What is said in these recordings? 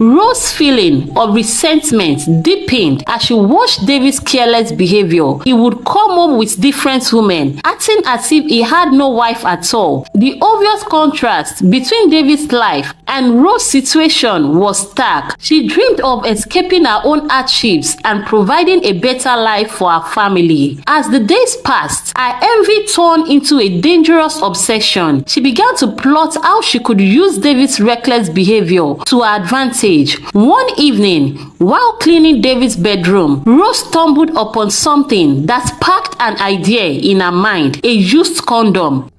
Rose's feeling of resentment deepened as she watched David's careless behavior. He would come home with different women, acting as if he had no wife at all. The obvious contrast between David's life and Rose's situation was stark. She dreamed of escaping her own hardships and providing a better life for her family. As the days passed, her envy turned into a dangerous obsession. She began to plot how she could use David's reckless behavior to her advantage. One evening, while cleaning David's bedroom, Rose stumbled upon something that sparked an idea in her mind: a used condom.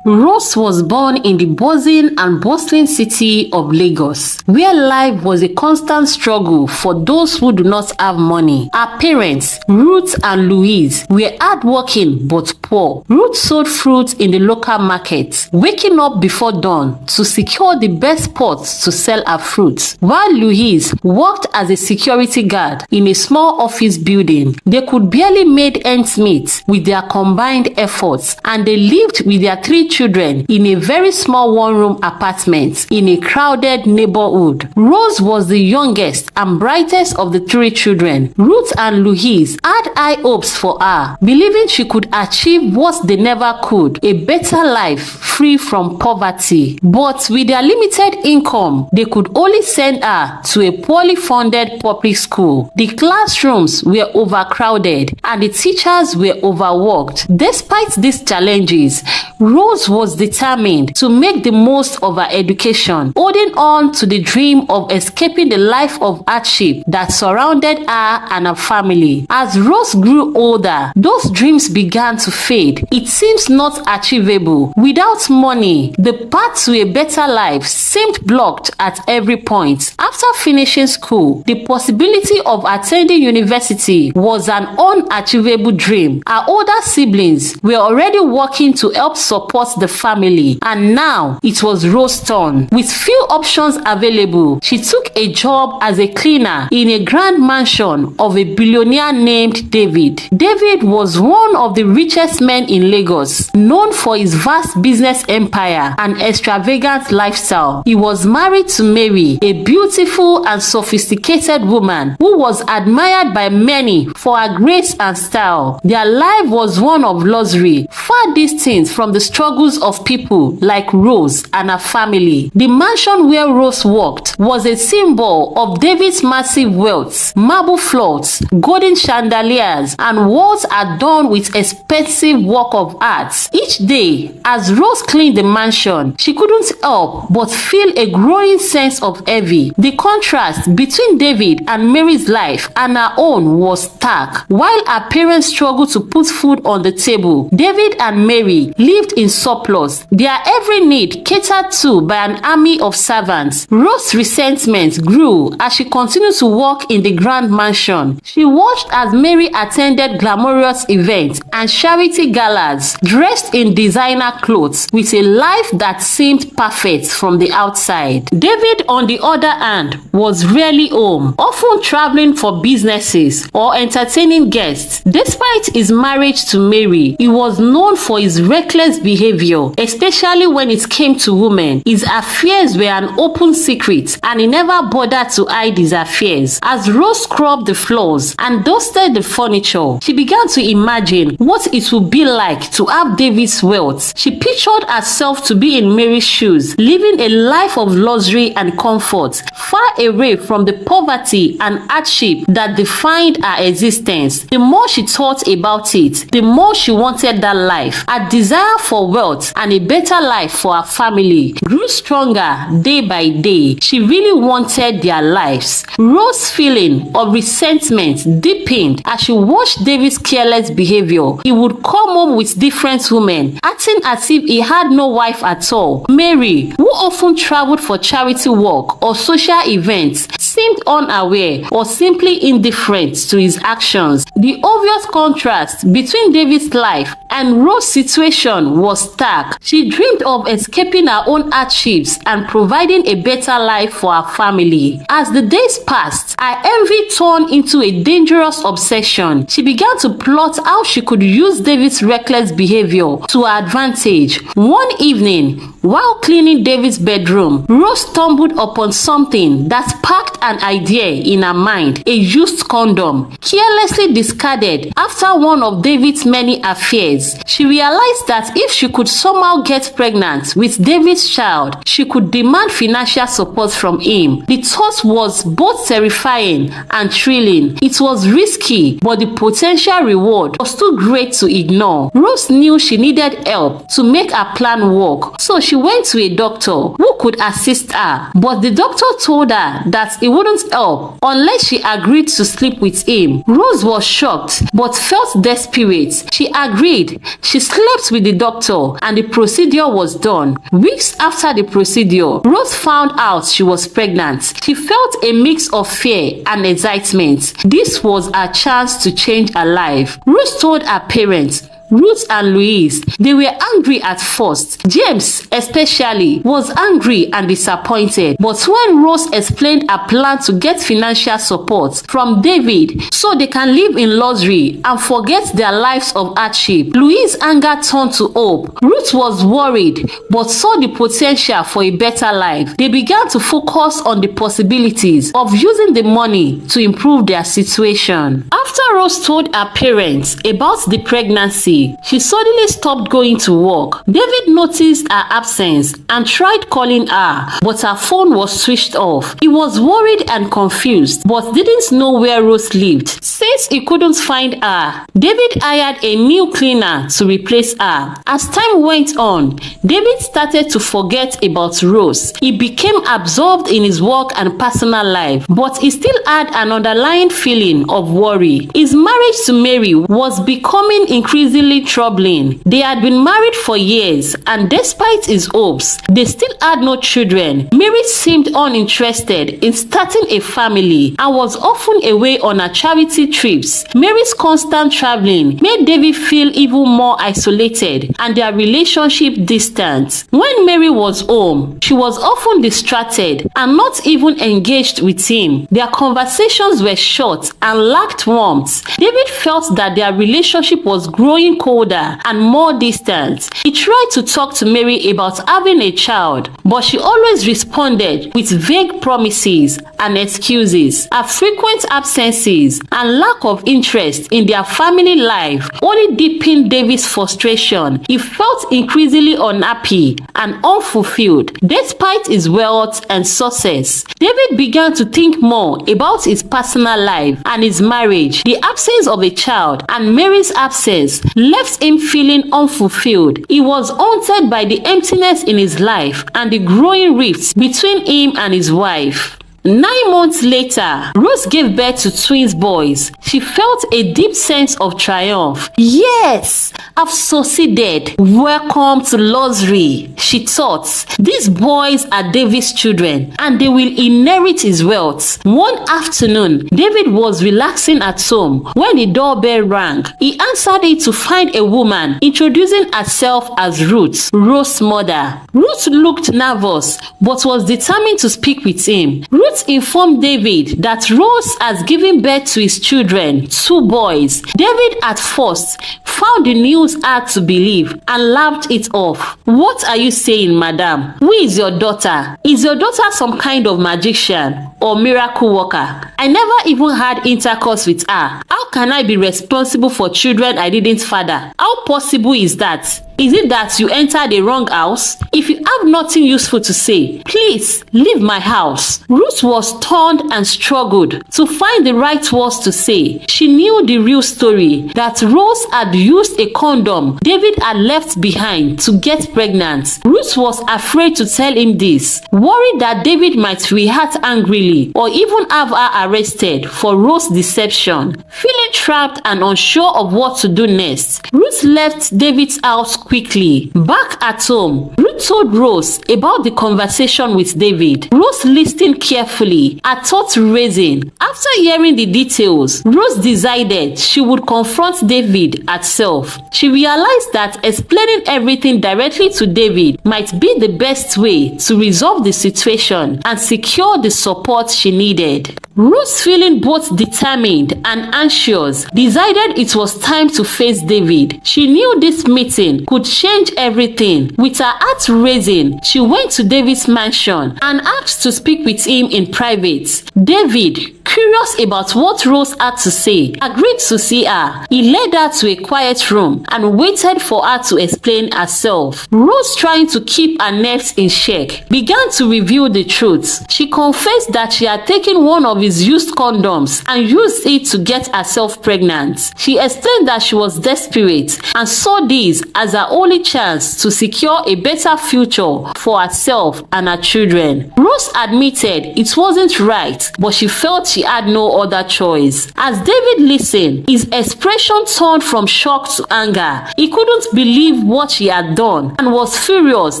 Rose was born in the buzzing and bustling city of Lagos, where life was a constant struggle for those who do not have money. Her parents, Ruth and Louise, were hardworking but poor. Ruth sold fruit in the local market, waking up before dawn to secure the best spots to sell her fruit, while Louise worked as a security guard in a small office building. They could barely make ends meet with their combined efforts, and they lived with their 3 children in a very small one-room apartment in a crowded neighborhood. Rose was the youngest and brightest of the 3 children. Ruth and Louise had high hopes for her, believing she could achieve what they never could: a better life free from poverty. But with their limited income, they could only send her to a poorly funded public school. The classrooms were overcrowded and the teachers were overworked. Despite these challenges, Rose was determined to make the most of her education, holding on to the dream of escaping the life of hardship that surrounded her and her family. As Rose grew older, those dreams began to fade. It seems not achievable. Without money, the path to a better life seemed blocked at every point. After finishing school, the possibility of attending university was an unachievable dream. Her older siblings were already working to help support the family, and now it was Rose's turn. With few options available, she took a job as a cleaner in a grand mansion of a billionaire named David. David was one of the richest men in Lagos, known for his vast business empire and extravagant lifestyle. He was married to Mary, a beautiful and sophisticated woman who was admired by many for her grace and style. Their life was one of luxury, far distant from the struggles of people like Rose and her family. The mansion where Rose worked was a symbol of David's massive wealth: marble floors, golden chandeliers, and walls adorned with expensive work of art. Each day, as Rose cleaned the mansion, she couldn't help but feel a growing sense of envy. The contrast between David and Mary's life and her own was stark. While her parents struggled to put food on the table, David and Mary lived in surplus, their every need catered to by an army of servants. Rose's resentment grew as she continued to work in the grand mansion. She watched as Mary attended glamorous events and charity galas, dressed in designer clothes, with a life that seemed perfect from the outside. David, on the other hand, was rarely home, often traveling for businesses or entertaining guests. Despite his marriage to Mary, he was known for his reckless behavior, especially when it came to women. His affairs were an open secret, and he never bothered to hide his affairs. As Rose scrubbed the floors and dusted the furniture, she began to imagine what it would be like to have David's wealth. She pictured herself to be in Mary's shoes, living a life of luxury and comfort, far away from the poverty and hardship that defined her existence. The more she thought about it, the more she wanted that life. Her desire for wealth and a better life for her family grew stronger day by day. She really wanted their lives. Rose's feeling of resentment deepened as she watched David's careless behavior. He would come home with different women, acting as if he had no wife at all. Mary, who often traveled for charity work or social events, seemed unaware or simply indifferent to his actions. The obvious contrast between David's life and Rose's situation was stark. She dreamed of escaping her own hardships and providing a better life for her family. As the days passed, her envy turned into a dangerous obsession. She began to plot how she could use David's reckless behavior to her advantage. One evening, while cleaning David's bedroom, Rose stumbled upon something that sparked an idea in her mind: a used condom, carelessly discarded after one of David's many affairs. She realized that if she could somehow get pregnant with David's child, she could demand financial support from him. The thought was both terrifying and thrilling. It was risky, but the potential reward was too great to ignore. Rose knew she needed help to make her plan work, so she went to a doctor who could assist her. But the doctor told her that it wouldn't help unless she agreed to sleep with him. Rose was shocked but felt desperate. She agreed. She slept with the doctor and the procedure was done. Weeks after the procedure, Rose found out she was pregnant. She felt a mix of fear and excitement. This was her chance to change her life. Rose told her parents, Ruth and Louise. They were angry at first. James, especially, was angry and disappointed. But when Rose explained her plan to get financial support from David so they can live in luxury and forget their lives of hardship, Louise's anger turned to hope. Ruth was worried but saw the potential for a better life. They began to focus on the possibilities of using the money to improve their situation. After Rose told her parents about the pregnancy, she suddenly stopped going to work. David noticed her absence and tried calling her, but her phone was switched off. He was worried and confused, but didn't know where Rose lived. Since he couldn't find her, David hired a new cleaner to replace her. As time went on, David started to forget about Rose. He became absorbed in his work and personal life, but he still had an underlying feeling of worry. His marriage to Mary was becoming increasingly troubling. They had been married for years, and despite his hopes, they still had no children. Mary seemed uninterested in starting a family and was often away on her charity trips. Mary's constant traveling made David feel even more isolated and their relationship distant. When Mary was home, she was often distracted and not even engaged with him. Their conversations were short and lacked warmth. David felt that their relationship was growing colder and more distant. He tried to talk to Mary about having a child, but she always responded with vague promises and excuses. Her frequent absences and lack of interest in their family life only deepened David's frustration. He felt increasingly unhappy and unfulfilled despite his wealth and success. David began to think more about his personal life and his marriage. The absence of a child and Mary's absence left him feeling unfulfilled. He was haunted by the emptiness in his life and the growing rifts between him and his wife. 9 months later, Rose gave birth to twins boys. She felt a deep sense of triumph. Yes, I've succeeded. Welcome to luxury, she thought. These boys are David's children and they will inherit his wealth. One afternoon, David was relaxing at home when the doorbell rang. He answered it to find a woman introducing herself as Ruth, Rose's mother. Ruth looked nervous but was determined to speak with him. Ruth informed David that Rose has given birth to his children, 2 boys. David at first found the news hard to believe and laughed it off. What are you saying, madam? Who is your daughter? Is your daughter some kind of magician or miracle worker? I never even had intercourse with her. How can I be responsible for children I didn't father? How possible is that? Is it that you entered the wrong house? If you have nothing useful to say, please leave my house. Ruth was stunned and struggled to find the right words to say. She knew the real story, that Rose had used a condom David had left behind to get pregnant. Ruth was afraid to tell him this, worried that David might react angrily or even have her arrested for Rose's deception. Feeling trapped and unsure of what to do next, Ruth left David's house quickly. Back at home, Ruth told Rose about the conversation with David. Rose listened carefully, her thoughts raising. After hearing the details, Rose decided she would confront David herself. She realized that explaining everything directly to David might be the best way to resolve the situation and secure the support she needed. Rose, feeling both determined and anxious, decided it was time to face David. She knew this meeting could change everything. With her heart racing, she went to David's mansion and asked to speak with him in private. David, curious about what Rose had to say, agreed to see her. He led her to a quiet room and waited for her to explain herself. Rose, trying to keep her nerves in check, began to reveal the truth. She confessed that she had taken one of his used condoms and used it to get herself pregnant. She explained that she was desperate and saw this as her only chance to secure a better future for herself and her children. Rose admitted it wasn't right, but she felt she had no other choice. As David listened, his expression turned from shock to anger. He couldn't believe what she had done and was furious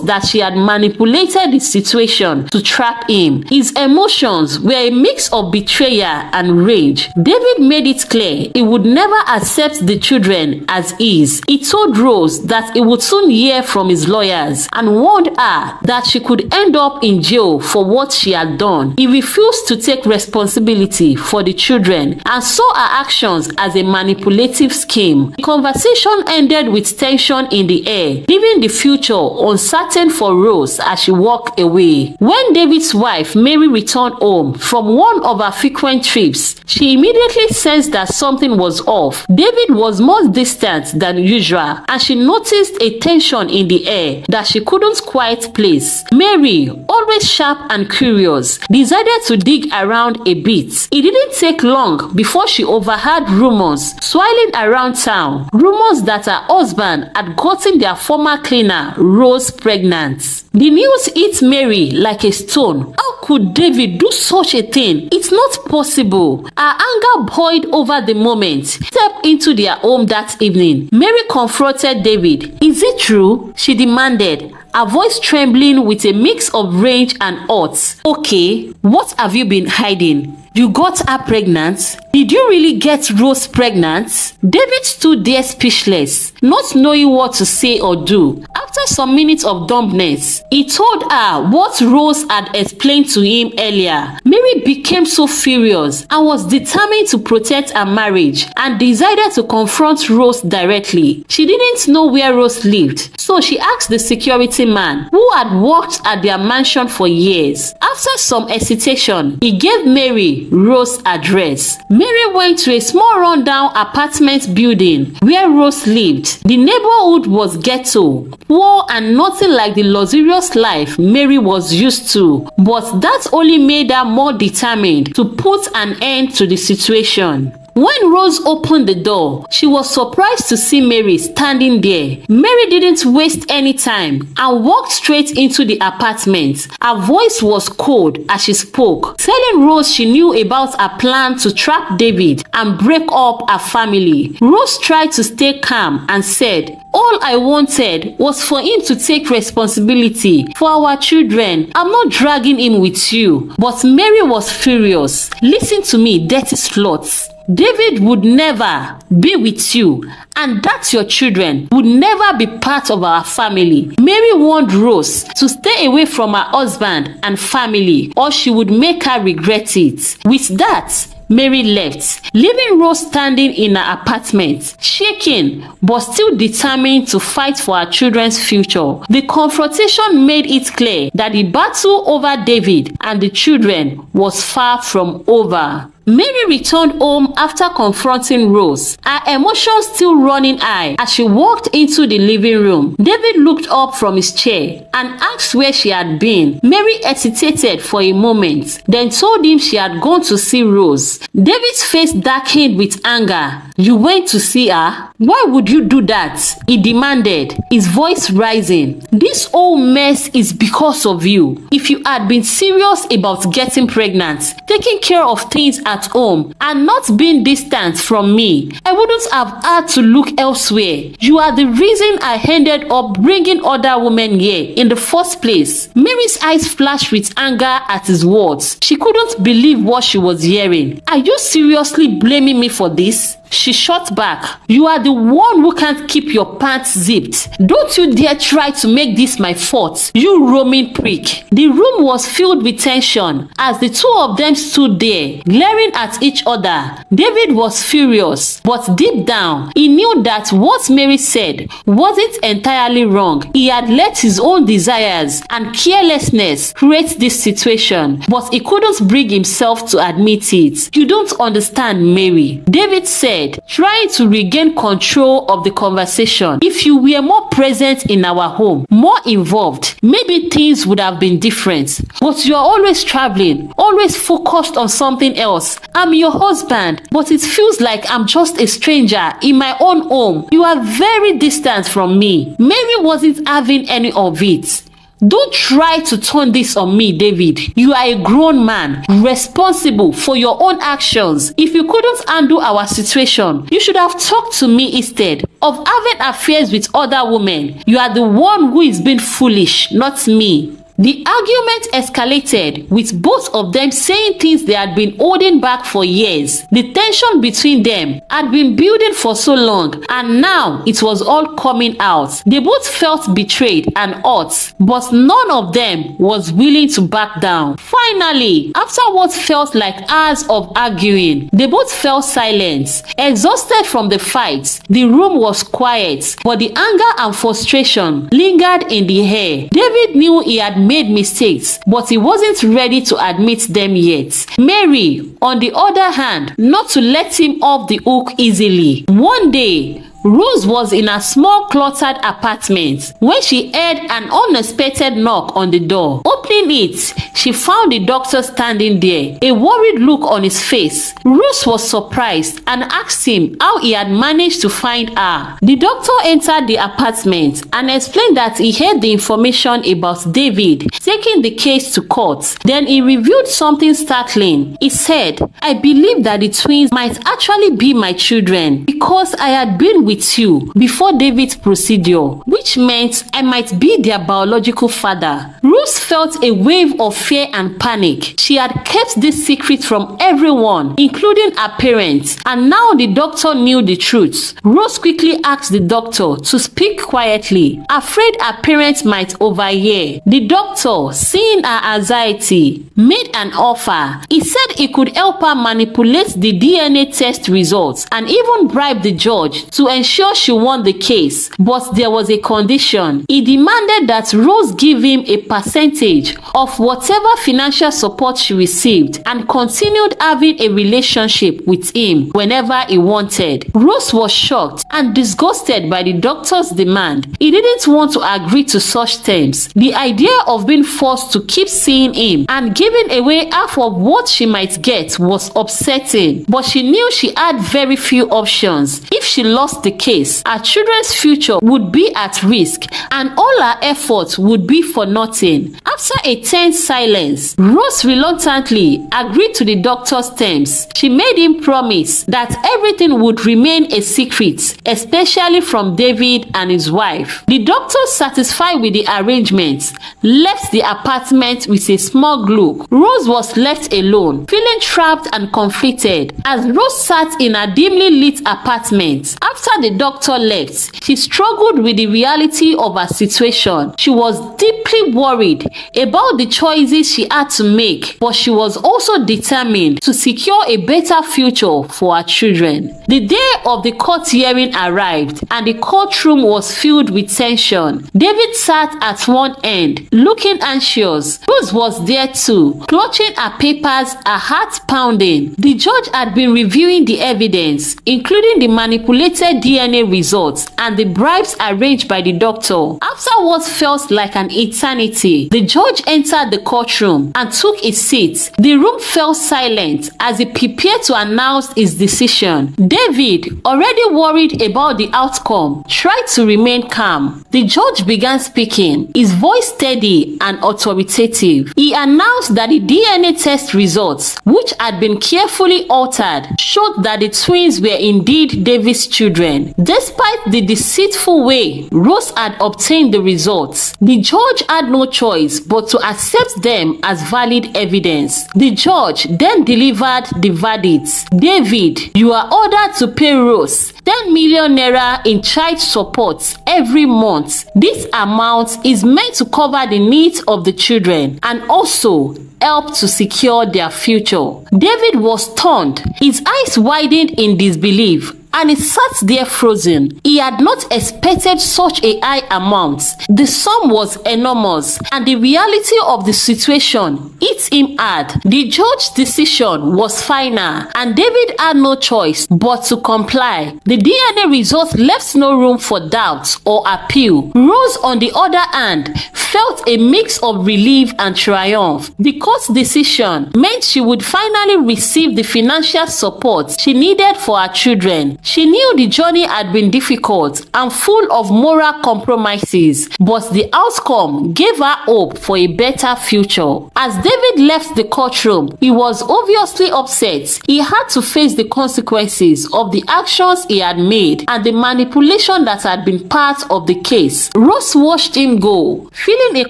that she had manipulated the situation to trap him. His emotions were a mix of betrayal and rage. David made it clear he would never accept the children as his. He told Rose that he would soon hear from his lawyers and warned her that she could end up in jail for what she had done. He refused to take responsibility for the children and saw her actions as a manipulative scheme. The conversation ended with tension in the air, leaving the future uncertain for Rose as she walked away. When David's wife Mary returned home from one of her frequent trips, she immediately sensed that something was off. David was more distant than usual, and she noticed a tension in the air that she couldn't quite place. Mary, always sharp and curious, decided to dig around a bit. It didn't take long before she overheard rumors swirling around town. Rumors that her husband had gotten their former cleaner, Rose, pregnant. The news hit Mary like a stone. How could David do such a thing? It's not possible. Her anger boiled over the moment. Stepped into their home that evening. Mary confronted David. Is it true? She demanded, her voice trembling with a mix of rage and hurt. Okay, what have you been hiding? You got her pregnant? Did you really get Rose pregnant? David stood there speechless, not knowing what to say or do. After some minutes of dumbness, he told her what Rose had explained to him earlier. Mary became so furious and was determined to protect her marriage and decided to confront Rose directly. She didn't know where Rose lived, so she asked the security man who had worked at their mansion for years. After some hesitation, he gave Mary Rose's address. Mary went to a small rundown apartment building where Rose lived. The neighborhood was ghetto, poor and nothing like the luxurious life Mary was used to, but that only made her more determined to put an end to the situation. When Rose opened the door, she was surprised to see Mary standing there. Mary didn't waste any time and walked straight into the apartment. Her voice was cold as she spoke, telling Rose she knew about her plan to trap David and break up her family. Rose tried to stay calm and said, "All I wanted was for him to take responsibility for our children. I'm not dragging him with you." But Mary was furious. "Listen to me, dirty sluts. David would never be with you, and that your children would never be part of our family." Mary warned Rose to stay away from her husband and family, or she would make her regret it. With that, Mary left, leaving Rose standing in her apartment, shaking but still determined to fight for her children's future. The confrontation made it clear that the battle over David and the children was far from over. Mary returned home after confronting Rose, her emotions still running high as she walked into the living room. David looked up from his chair and asked where she had been. Mary hesitated for a moment, then told him she had gone to see Rose. Rose. David's face darkened with anger. You went to see her? Why would you do that? He demanded, his voice rising. This whole mess is because of you. If you had been serious about getting pregnant, taking care of things at home, and not being distant from me, I wouldn't have had to look elsewhere. You are the reason I ended up bringing other women here in the first place. Mary's eyes flashed with anger at his words. She couldn't believe what she was hearing. Are you seriously blaming me for this? She shot back. You are the one who can't keep your pants zipped. Don't you dare try to make this my fault, you Roman prick. The room was filled with tension as the two of them stood there, glaring at each other. David was furious, but deep down, he knew that what Mary said wasn't entirely wrong. He had let his own desires and carelessness create this situation, but he couldn't bring himself to admit it. You don't understand, Mary, David said, trying to regain control of the conversation. If you were more present in our home, more involved, maybe things would have been different. But you are always traveling, always focused on something else. I'm your husband, but it feels like I'm just a stranger in my own home. You are very distant from me. Mary wasn't having any of it. Don't try to turn this on me, David. You are a grown man, responsible for your own actions. If you couldn't handle our situation, you should have talked to me instead of having affairs with other women. You are the one who is being foolish, not me. The argument escalated, with both of them saying things they had been holding back for years. The tension between them had been building for so long, and now it was all coming out. They both felt betrayed and hurt, but none of them was willing to back down. Finally, after what felt like hours of arguing, they both fell silent. Exhausted from the fight, the room was quiet, but the anger and frustration lingered in the air. David knew he had made mistakes, but he wasn't ready to admit them yet. Mary, on the other hand, not to let him off the hook easily. One day, Rose was in a small cluttered apartment when she heard an unexpected knock on the door. Opening it, she found the doctor standing there, a worried look on his face. Rose was surprised and asked him how he had managed to find her. The doctor entered the apartment and explained that he heard the information about David taking the case to court. Then he revealed something startling. He said, I believe that the twins might actually be my children because I had been with you before David's procedure, which meant I might be their biological father. Rose felt a wave of fear and panic. She had kept this secret from everyone, including her parents, and now the doctor knew the truth. Rose quickly asked the doctor to speak quietly, afraid her parents might overhear. The doctor, seeing her anxiety, made an offer. He said he could help her manipulate the DNA test results and even bribe the judge to ensure she won the case, but there was a condition. He demanded that Rose give him a percentage of whatever financial support she received and continued having a relationship with him whenever he wanted. Rose was shocked and disgusted by the doctor's demand. He didn't want to agree to such terms. The idea of being forced to keep seeing him and giving away half of what she might get was upsetting, but she knew she had very few options. If she lost the case, her children's future would be at risk and all her efforts would be for nothing. After a tense silence, Rose reluctantly agreed to the doctor's terms. She made him promise that everything would remain a secret, especially from David and his wife. The doctor, satisfied with the arrangements, left the apartment with a smug look. Rose was left alone, feeling trapped and conflicted as Rose sat in a dimly lit apartment. After the doctor left, she struggled with the reality of her situation. She was deeply worried about the choices she had to make, but she was also determined to secure a better future for her children. The day of the court hearing arrived, and the courtroom was filled with tension. David sat at one end, looking anxious. Rose was there too, clutching her papers, her heart pounding. The judge had been reviewing the evidence, including the manipulated DNA results and the bribes arranged by the doctor. After what felt like an eternity, the judge entered the courtroom and took his seat. The room fell silent as he prepared to announce his decision. David, already worried about the outcome, tried to remain calm. The judge began speaking, his voice steady and authoritative. He announced that the DNA test results, which had been carefully altered, showed that the twins were indeed David's children. Despite the deceitful way Rose had obtained the results, the judge had no choice but to accept them as valid evidence. The judge then delivered the verdict. David, you are ordered to pay Rose 10 million naira in child support every month. This amount is meant to cover the needs of the children and also help to secure their future. David was stunned, his eyes widened in disbelief, and he sat there frozen. He had not expected such a high amount. The sum was enormous, and the reality of the situation hit him hard. The judge's decision was final, and David had no choice but to comply. The DNA results left no room for doubt or appeal. Rose, on the other hand, felt a mix of relief and triumph. The court's decision meant she would finally receive the financial support she needed for her children. She knew the journey had been difficult and full of moral compromises, but the outcome gave her hope for a better future. As David left the courtroom, he was obviously upset. He had to face the consequences of the actions he had made and the manipulation that had been part of the case. Rose watched him go, feeling a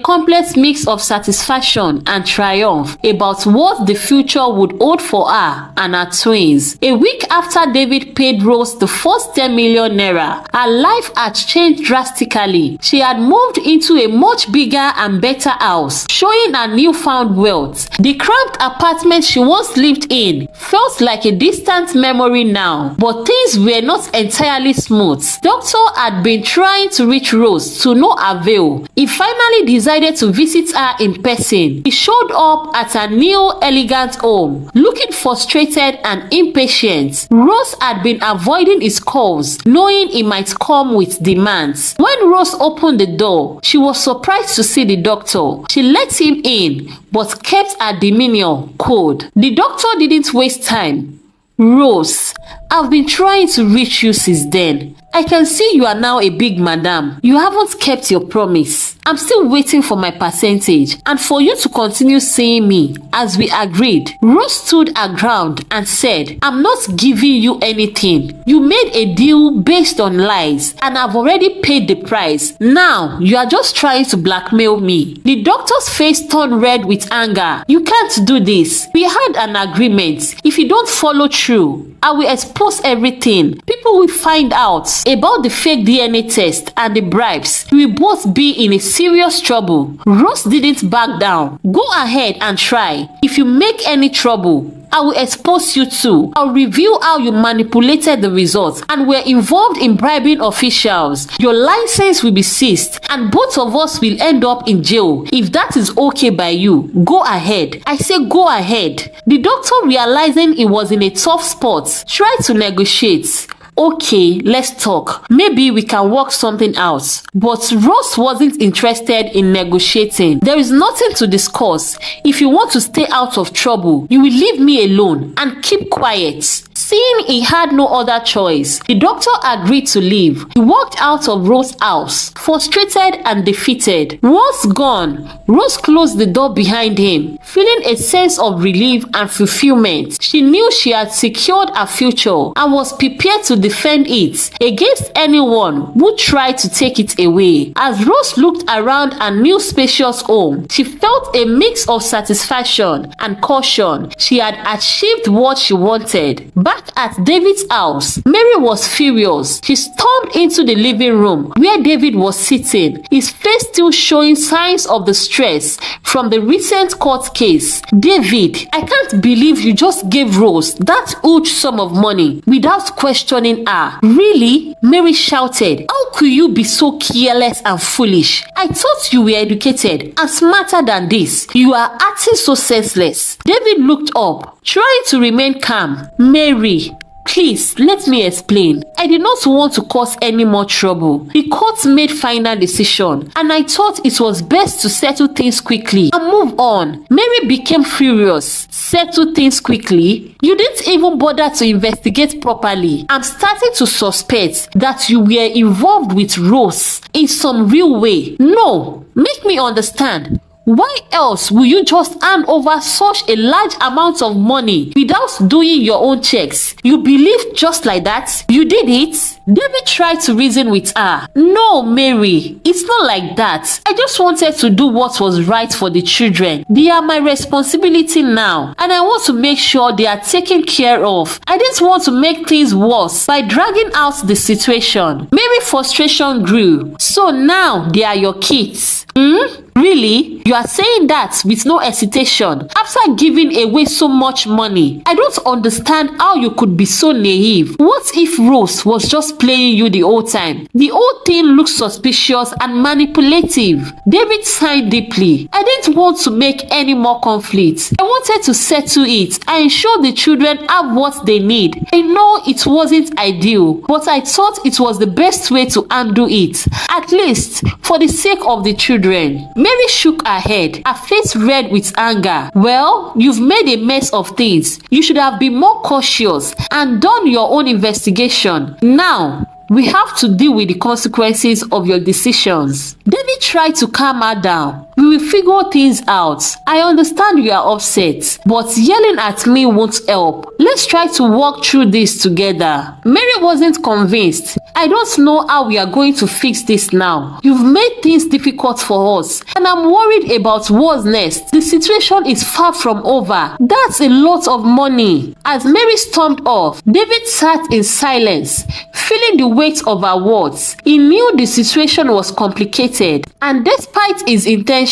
complex mix of satisfaction and triumph about what the future would hold for her and her twins. A week after David paid Rose the first 10 million naira, her life had changed drastically. She had moved into a much bigger and better house, showing her newfound wealth. The cramped apartment she once lived in felt like a distant memory now, but things were not entirely smooth. Doctor had been trying to reach Rose to no avail. He finally decided to visit her in person. He showed up at her new elegant home, looking frustrated and impatient. Rose had been avoiding his calls, knowing he might come with demands. When Rose opened the door, she was surprised to see the doctor. She let him in, but kept her demeanor cold. The doctor didn't waste time. Rose, I've been trying to reach you since then. I can see you are now a big madam. You haven't kept your promise. I'm still waiting for my percentage and for you to continue seeing me as we agreed. Rose stood her ground and said, I'm not giving you anything. You made a deal based on lies and I've already paid the price. Now you are just trying to blackmail me. The doctor's face turned red with anger. You can't do this. We had an agreement. If you don't follow through, I will expose everything. People will find out about the fake DNA test and the bribes. We will both be in a serious trouble. Rose didn't back down. Go ahead and try. If you make any trouble, I will expose you too. I'll reveal how you manipulated the results and were involved in bribing officials. Your license will be seized and both of us will end up in jail. If that is okay by you, go ahead. I say go ahead. The doctor, realizing he was in a tough spot, tried to negotiate. Okay, let's talk. Maybe we can work something out. But Rose wasn't interested in negotiating. There is nothing to discuss. If you want to stay out of trouble, you will leave me alone and keep quiet. Seeing he had no other choice, the doctor agreed to leave. He walked out of Rose's house, frustrated and defeated. Once gone, Rose closed the door behind him, feeling a sense of relief and fulfillment. She knew she had secured her future and was prepared to defend it against anyone who tried to take it away. As Rose looked around her new spacious home, she felt a mix of satisfaction and caution. She had achieved what she wanted. Back at David's house, Mary was furious. She stormed into the living room where David was sitting, his face still showing signs of the stress from the recent court case. David, I can't believe you just gave Rose that huge sum of money without questioning her. Really? Mary shouted. How could you be so careless and foolish? I thought you were educated and smarter than this. You are acting so senseless. David looked up, trying to remain calm. Mary, Please, let me explain. I did not want to cause any more trouble. The court made final decision, and I thought it was best to settle things quickly and move on. Mary became furious. Settle things quickly? You didn't even bother to investigate properly. I'm starting to suspect that you were involved with Rose in some real way. No, make me understand. Why else will you just hand over such a large amount of money without doing your own checks? You believe just like that? You did it? David tried to reason with her. No, Mary, it's not like that. I just wanted to do what was right for the children. They are my responsibility now, and I want to make sure they are taken care of. I didn't want to make things worse by dragging out the situation. Mary's frustration grew. So now they are your kids. Really? You are saying that with no hesitation after giving away so much money? I don't understand how you could be so naive. What if Rose was just playing you the whole time? The whole thing looks suspicious and manipulative. David sighed deeply. I didn't want to make any more conflicts. I wanted to settle it and ensure the children have what they need. I know it wasn't ideal, but I thought it was the best way to handle it, at least for the sake of the children. Mary shook her head, her face red with anger. Well, you've made a mess of things. You should have been more cautious and done your own investigation. Now, we have to deal with the consequences of your decisions. David tried to calm her down. We will figure things out. I understand you are upset, but yelling at me won't help. Let's try to walk through this together. Mary wasn't convinced. I don't know how we are going to fix this now. You've made things difficult for us, and I'm worried about what's next. The situation is far from over. That's a lot of money. As Mary stormed off, David sat in silence, feeling the weight of her words. He knew the situation was complicated, and despite his intentions,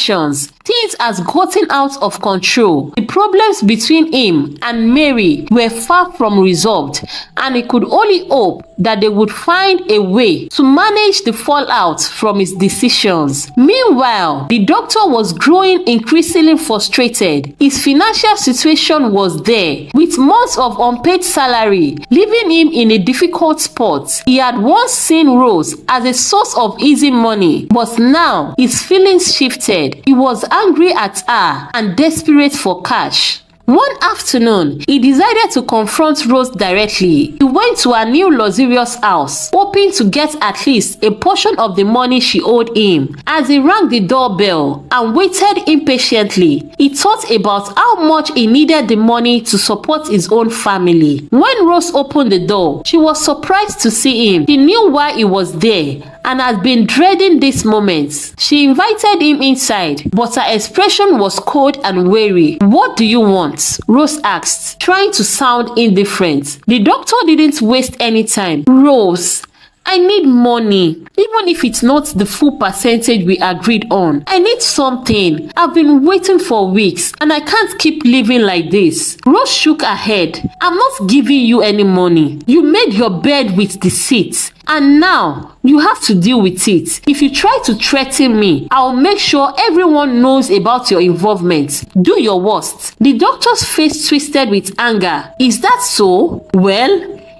things has gotten out of control. The problems between him and Mary were far from resolved, and he could only hope that they would find a way to manage the fallout from his decisions. Meanwhile, the doctor was growing increasingly frustrated. His financial situation was there, with months of unpaid salary, leaving him in a difficult spot. He had once seen Rose as a source of easy money, but now his feelings shifted. He was angry at her and desperate for cash. One afternoon, he decided to confront Rose directly. He went to her new luxurious house, hoping to get at least a portion of the money she owed him. As he rang the doorbell and waited impatiently, he thought about how much he needed the money to support his own family. When Rose opened the door, she was surprised to see him. She knew why he was there and had been dreading this moment. She invited him inside, but her expression was cold and wary. "What do you want?" Rose asked, trying to sound indifferent. The doctor didn't waste any time. "Rose, I need money, even if it's not the full percentage we agreed on. I need something. I've been waiting for weeks, and I can't keep living like this." Rose shook her head. "I'm not giving you any money. You made your bed with deceit, and now you have to deal with it. If you try to threaten me, I'll make sure everyone knows about your involvement. Do your worst." The doctor's face twisted with anger. "Is that so? Well,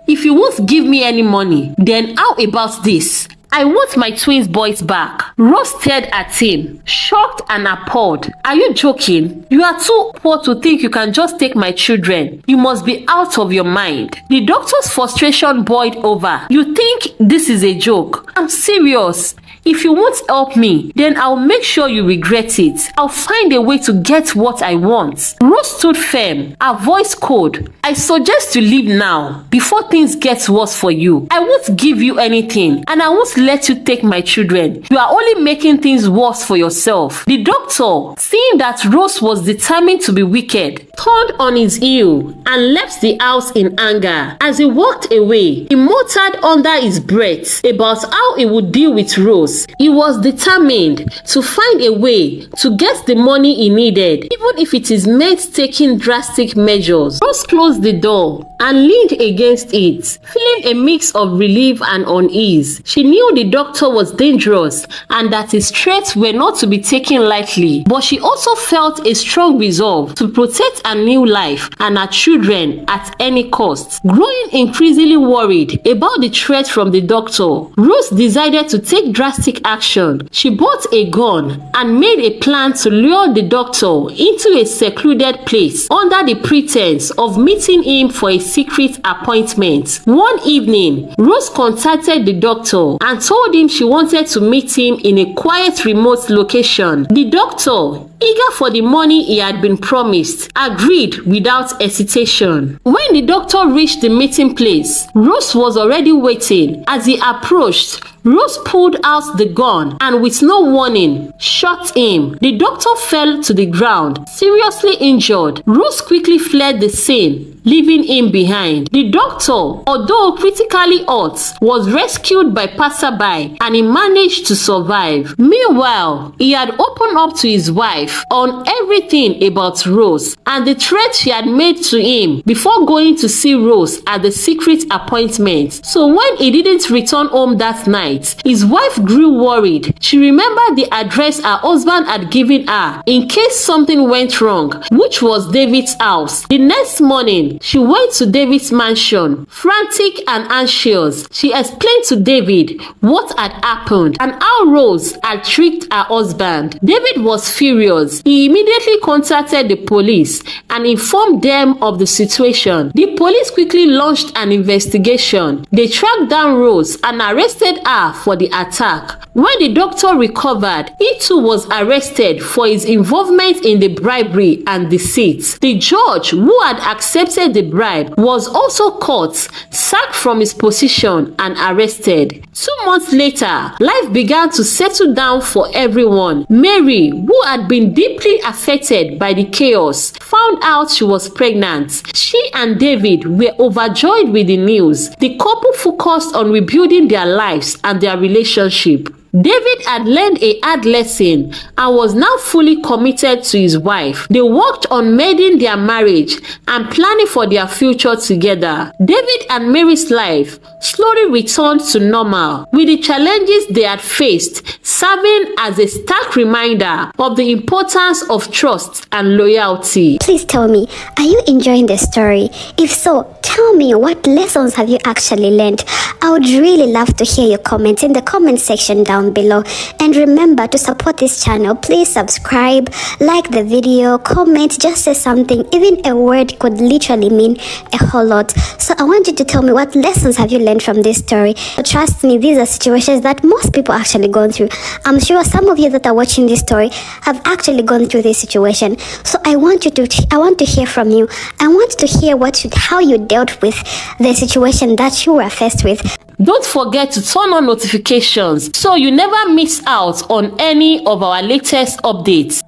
if you won't give me any money, then how about this? I want my twins boys back." Rose stared at him, shocked and appalled. "Are you joking? You are too poor to think you can just take my children. You must be out of your mind." The doctor's frustration boiled over. "You think this is a joke? I'm serious. If you won't help me, then I'll make sure you regret it. I'll find a way to get what I want." Rose stood firm, her voice cold. "I suggest you leave now, before things get worse for you. I won't give you anything, and I won't let you take my children. You are only making things worse for yourself." The doctor, seeing that Rose was determined to be wicked, turned on his heel and left the house in anger. As he walked away, he muttered under his breath about how he would deal with Rose Rose. He was determined to find a way to get the money he needed, even if it is meant taking drastic measures. Rose closed the door and leaned against it, feeling a mix of relief and unease. She knew the doctor was dangerous and that his threats were not to be taken lightly, but she also felt a strong resolve to protect her new life and her children at any cost. Growing increasingly worried about the threat from the doctor, Rose decided to take drastic action. She bought a gun and made a plan to lure the doctor into a secluded place under the pretense of meeting him for a secret appointment. One evening, Rose contacted the doctor and told him she wanted to meet him in a quiet, remote location. The doctor, eager for the money he had been promised, agreed without hesitation. When the doctor reached the meeting place, Rose was already waiting. As he approached, Rose pulled out the gun and with no warning, shot him. The doctor fell to the ground, seriously injured. Rose quickly fled the scene, leaving him behind. The doctor, although critically hurt, was rescued by passerby and he managed to survive. Meanwhile, he had opened up to his wife on everything about Rose and the threat she had made to him before going to see Rose at the secret appointment. So when he didn't return home that night, his wife grew worried. She remembered the address her husband had given her in case something went wrong, which was David's house. The next morning, she went to David's mansion. Frantic and anxious, she explained to David what had happened and how Rose had tricked her husband. David was furious. He immediately contacted the police and informed them of the situation. The police quickly launched an investigation. They tracked down Rose and arrested her for the attack. When the doctor recovered, he too was arrested for his involvement in the bribery and deceit. The judge who had accepted the bribe was also caught, sacked from his position and arrested. 2 months later, life began to settle down for everyone. Mary, who had been deeply affected by the chaos, found out she was pregnant. She and David were overjoyed with the news. The couple focused on rebuilding their lives and their relationship. David had learned a hard lesson and was now fully committed to his wife. They worked on mending their marriage and planning for their future together. David and Mary's life slowly returned to normal, with the challenges they had faced serving as a stark reminder of the importance of trust and loyalty. Please tell me, are you enjoying the story? If so, tell me, what lessons have you actually learned? I would really love to hear your comments in the comment section down below. And remember to support this channel. Please subscribe, like the video, comment, just say something. Even a word could literally mean a whole lot. So I want you to tell me, what lessons have you learned from this story? Trust me, these are situations that most people actually gone through. I'm sure some of you that are watching this story have actually gone through this situation. So I want to hear from you. I want to hear how you dealt with the situation that you were faced with. Don't forget to turn on notifications so you never miss out on any of our latest updates.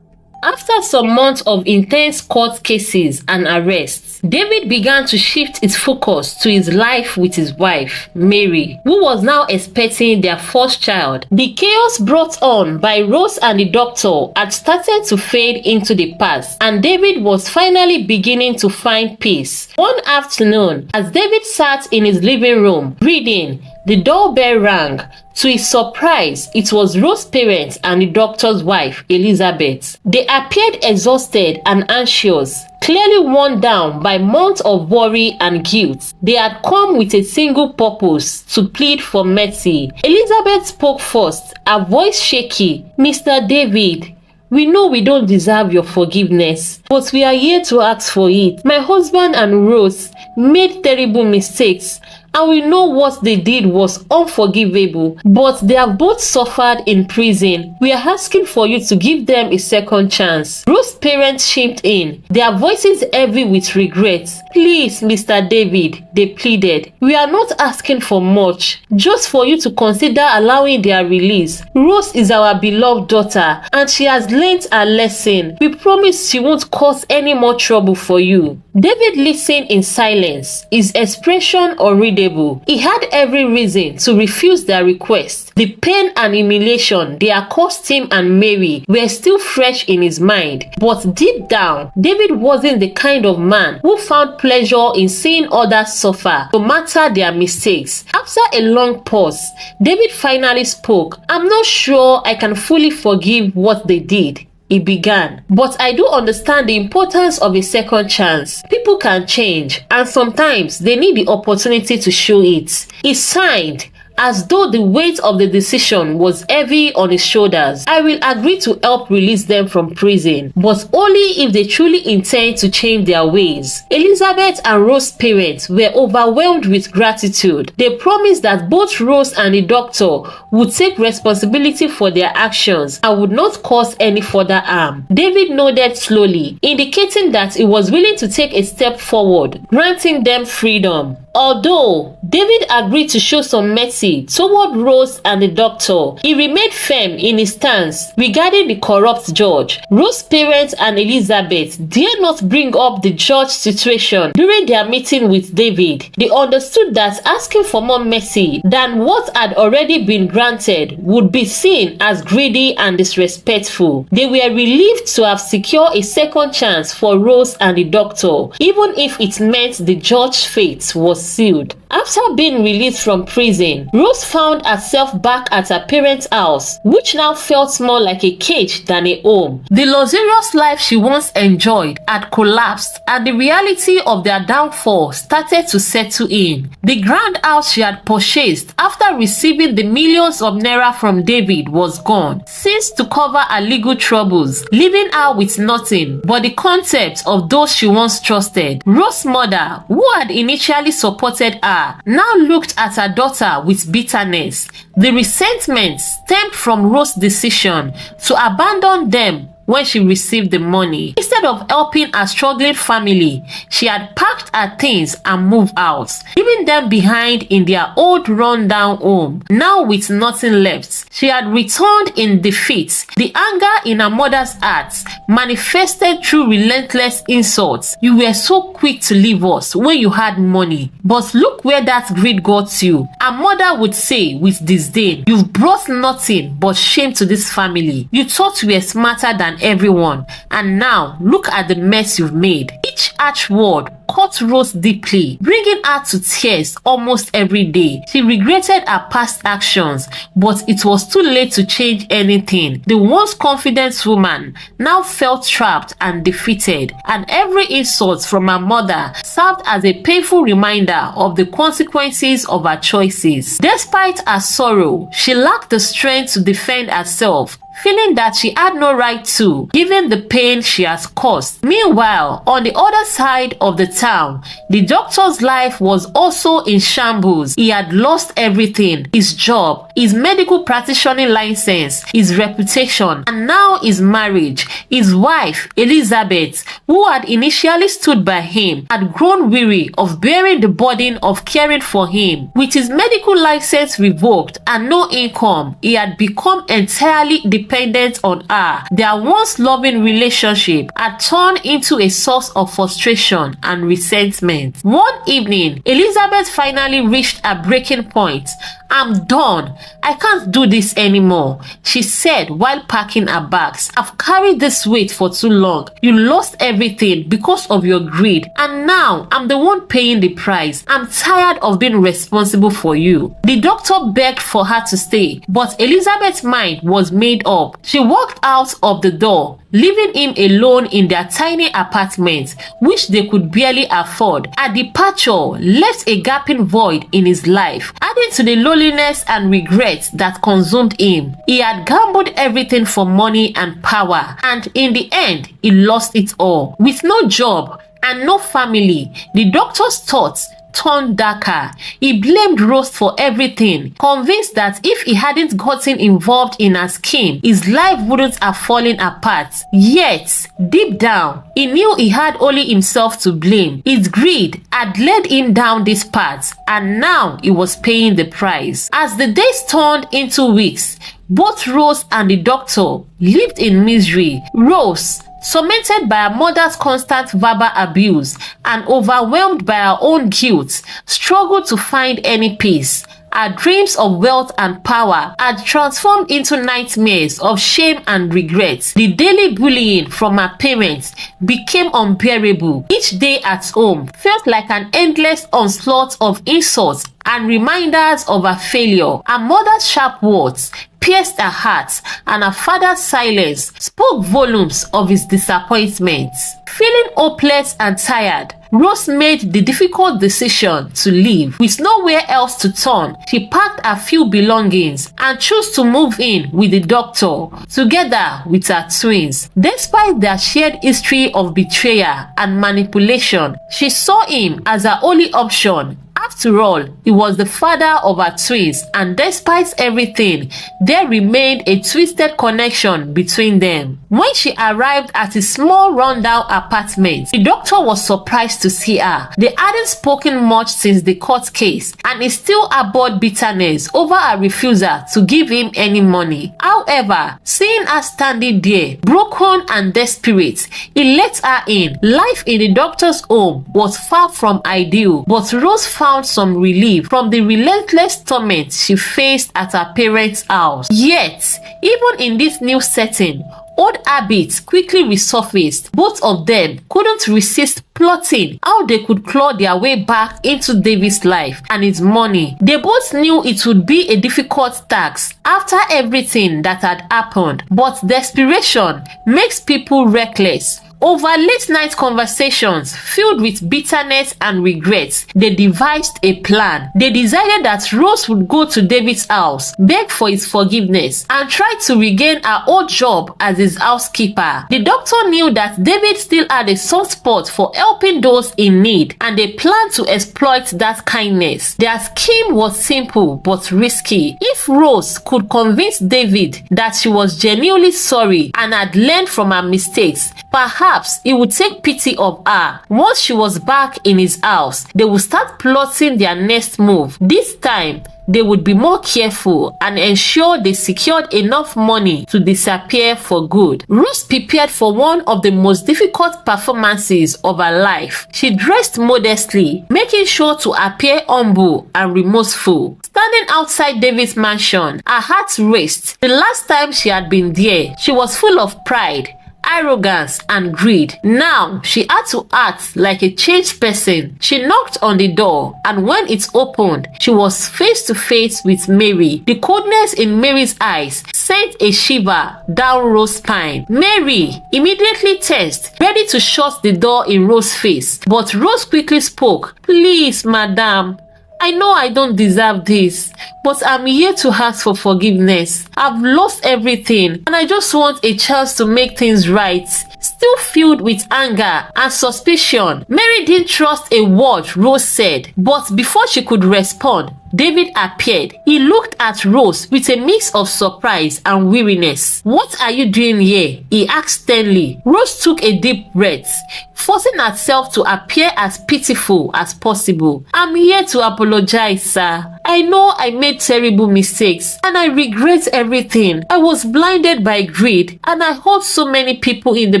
After some months of intense court cases and arrests, David began to shift his focus to his life with his wife, Mary, who was now expecting their first child. The chaos brought on by Rose and the doctor had started to fade into the past, and David was finally beginning to find peace. One afternoon, as David sat in his living room reading, the doorbell rang. To his surprise, it was Rose's parents and the doctor's wife, Elizabeth. They appeared exhausted and anxious, clearly worn down by months of worry and guilt. They had come with a single purpose: to plead for mercy. Elizabeth spoke first, her voice shaky. "Mr. David, we know we don't deserve your forgiveness, but we are here to ask for it. My husband and Rose made terrible mistakes, and we know what they did was unforgivable, but they have both suffered in prison. We are asking for you to give them a second chance." Rose's parents chimed in, their voices heavy with regret. "Please, Mr. David," they pleaded, "we are not asking for much, just for you to consider allowing their release. Rose is our beloved daughter, and she has learned her lesson. We promise she won't cause any more trouble for you." David listened in silence, his expression unreadable. unavailable. He had every reason to refuse their request. The pain and humiliation they had caused him and Mary were still fresh in his mind. But deep down, David wasn't the kind of man who found pleasure in seeing others suffer, no matter their mistakes. After a long pause, David finally spoke. "I'm not sure I can fully forgive what they did," he began, "but I do understand the importance of a second chance. People can change, and sometimes they need the opportunity to show it." He signed, as though the weight of the decision was heavy on his shoulders. "I will agree to help release them from prison, but only if they truly intend to change their ways." Elizabeth and Rose's parents were overwhelmed with gratitude. They promised that both Rose and the doctor would take responsibility for their actions and would not cause any further harm. David nodded slowly, indicating that he was willing to take a step forward, granting them freedom. Although David agreed to show some mercy toward Rose and the doctor, he remained firm in his stance regarding the corrupt judge. Rose's parents and Elizabeth dare not bring up the judge situation during their meeting with David. They understood that asking for more mercy than what had already been granted would be seen as greedy and disrespectful. They were relieved to have secured a second chance for Rose and the doctor, even if it meant the judge's fate was sealed. After being released from prison, Rose found herself back at her parents' house, which now felt more like a cage than a home. The luxurious life she once enjoyed had collapsed, and the reality of their downfall started to settle in. The grand house she had purchased after receiving the millions of naira from David was gone, ceased to cover her legal troubles, leaving her with nothing but the concept of those she once trusted. Rose's mother, who had initially supported her, now looked at her daughter with bitterness. The resentment stemmed from Rose's decision to abandon them when she received the money. Instead of helping her struggling family, she had packed her things and moved out, leaving them behind in their old rundown home. Now with nothing left, she had returned in defeat. The anger in her mother's heart manifested through relentless insults. "You were so quick to leave us when you had money, but look where that greed got you," her mother would say with disdain. "You've brought nothing but shame to this family. You thought you were smarter than everyone, and now look at the mess you've made." Each harsh word cut Rose deeply, bringing her to tears almost every day. She regretted her past actions, but it was too late to change anything. The once confident woman now felt trapped and defeated, and every insult from her mother served as a painful reminder of the consequences of her choices. Despite her sorrow, she lacked the strength to defend herself, feeling that she had no right to, given the pain she has caused. Meanwhile, on the other side of the town, the doctor's life was also in shambles. He had lost everything: his job, his medical practitioning license, his reputation, and now his marriage. His wife, Elizabeth, who had initially stood by him, had grown weary of bearing the burden of caring for him. With his medical license revoked and no income, he had become entirely dependent on her. Their once loving relationship had turned into a source of frustration and resentment. One evening, Elizabeth finally reached a breaking point. "I'm done. I can't do this anymore," she said while packing her bags. "I've carried this weight for too long. You lost everything because of your greed, and now I'm the one paying the price. I'm tired of being responsible for you." The doctor begged for her to stay, but Elizabeth's mind was made up. She walked out of the door, leaving him alone in their tiny apartment, which they could barely afford. Her departure left a gaping void in his life, adding to the loneliness and regret that consumed him. He had gambled everything for money and power, and in the end, he lost it all. With no job and no family, the doctor's thoughts turned darker. He blamed Rose for everything, convinced that if he hadn't gotten involved in her scheme, his life wouldn't have fallen apart. Yet, deep down, he knew he had only himself to blame. His greed had led him down this path, and now he was paying the price. As the days turned into weeks, both Rose and the doctor lived in misery. Rose, Tormented by her mother's constant verbal abuse and overwhelmed by her own guilt, struggled to find any peace. Her dreams of wealth and power had transformed into nightmares of shame and regret. The daily bullying from her parents became unbearable. Each day at home felt like an endless onslaught of insults and reminders of her failure. Her mother's sharp words pierced her heart, and her father's silence spoke volumes of his disappointment. Feeling hopeless and tired, Rose made the difficult decision to leave. With nowhere else to turn, she packed her few belongings and chose to move in with the doctor, together with her twins. Despite their shared history of betrayal and manipulation, she saw him as her only option. After all, he was the father of her twins, and despite everything, there remained a twisted connection between them. When she arrived at his small rundown apartment, the doctor was surprised to see her. They hadn't spoken much since the court case, and he still harbored bitterness over her refusal to give him any money. However, seeing her standing there, broken and desperate, he let her in. Life in the doctor's home was far from ideal, but Rose found some relief from the relentless torment she faced at her parents' house. Yet, even in this new setting, old habits quickly resurfaced. Both of them couldn't resist plotting how they could claw their way back into David's life and his money. They both knew it would be a difficult task after everything that had happened, but desperation makes people reckless. Over late-night conversations filled with bitterness and regrets, they devised a plan. They decided that Rose would go to David's house, beg for his forgiveness, and try to regain her old job as his housekeeper. The doctor knew that David still had a soft spot for helping those in need, and they planned to exploit that kindness. Their scheme was simple but risky. If Rose could convince David that she was genuinely sorry and had learned from her mistakes, perhaps he would take pity of her. Once she was back in his house, they would start plotting their next move. This time, they would be more careful and ensure they secured enough money to disappear for good. Rose prepared for one of the most difficult performances of her life. She dressed modestly, making sure to appear humble and remorseful. Standing outside David's mansion, her heart raced. The last time she had been there, she was full of pride, arrogance and greed. Now she had to act like a changed person. She knocked on the door, and when it opened, she was face to face with Mary. The coldness in Mary's eyes sent a shiver down Rose's spine. Mary immediately tensed, ready to shut the door in Rose's face. But Rose quickly spoke. "Please, madam, I know I don't deserve this, but I'm here to ask for forgiveness. I've lost everything, and I just want a chance to make things right." Still filled with anger and suspicion, Mary didn't trust a word Rose said. But before she could respond, David appeared. He looked at Rose with a mix of surprise and weariness. "What are you doing here?" he asked sternly. Rose took a deep breath, forcing herself to appear as pitiful as possible. "I'm here to apologize, sir. I know I made terrible mistakes, and I regret everything. I was blinded by greed, and I hurt so many people in the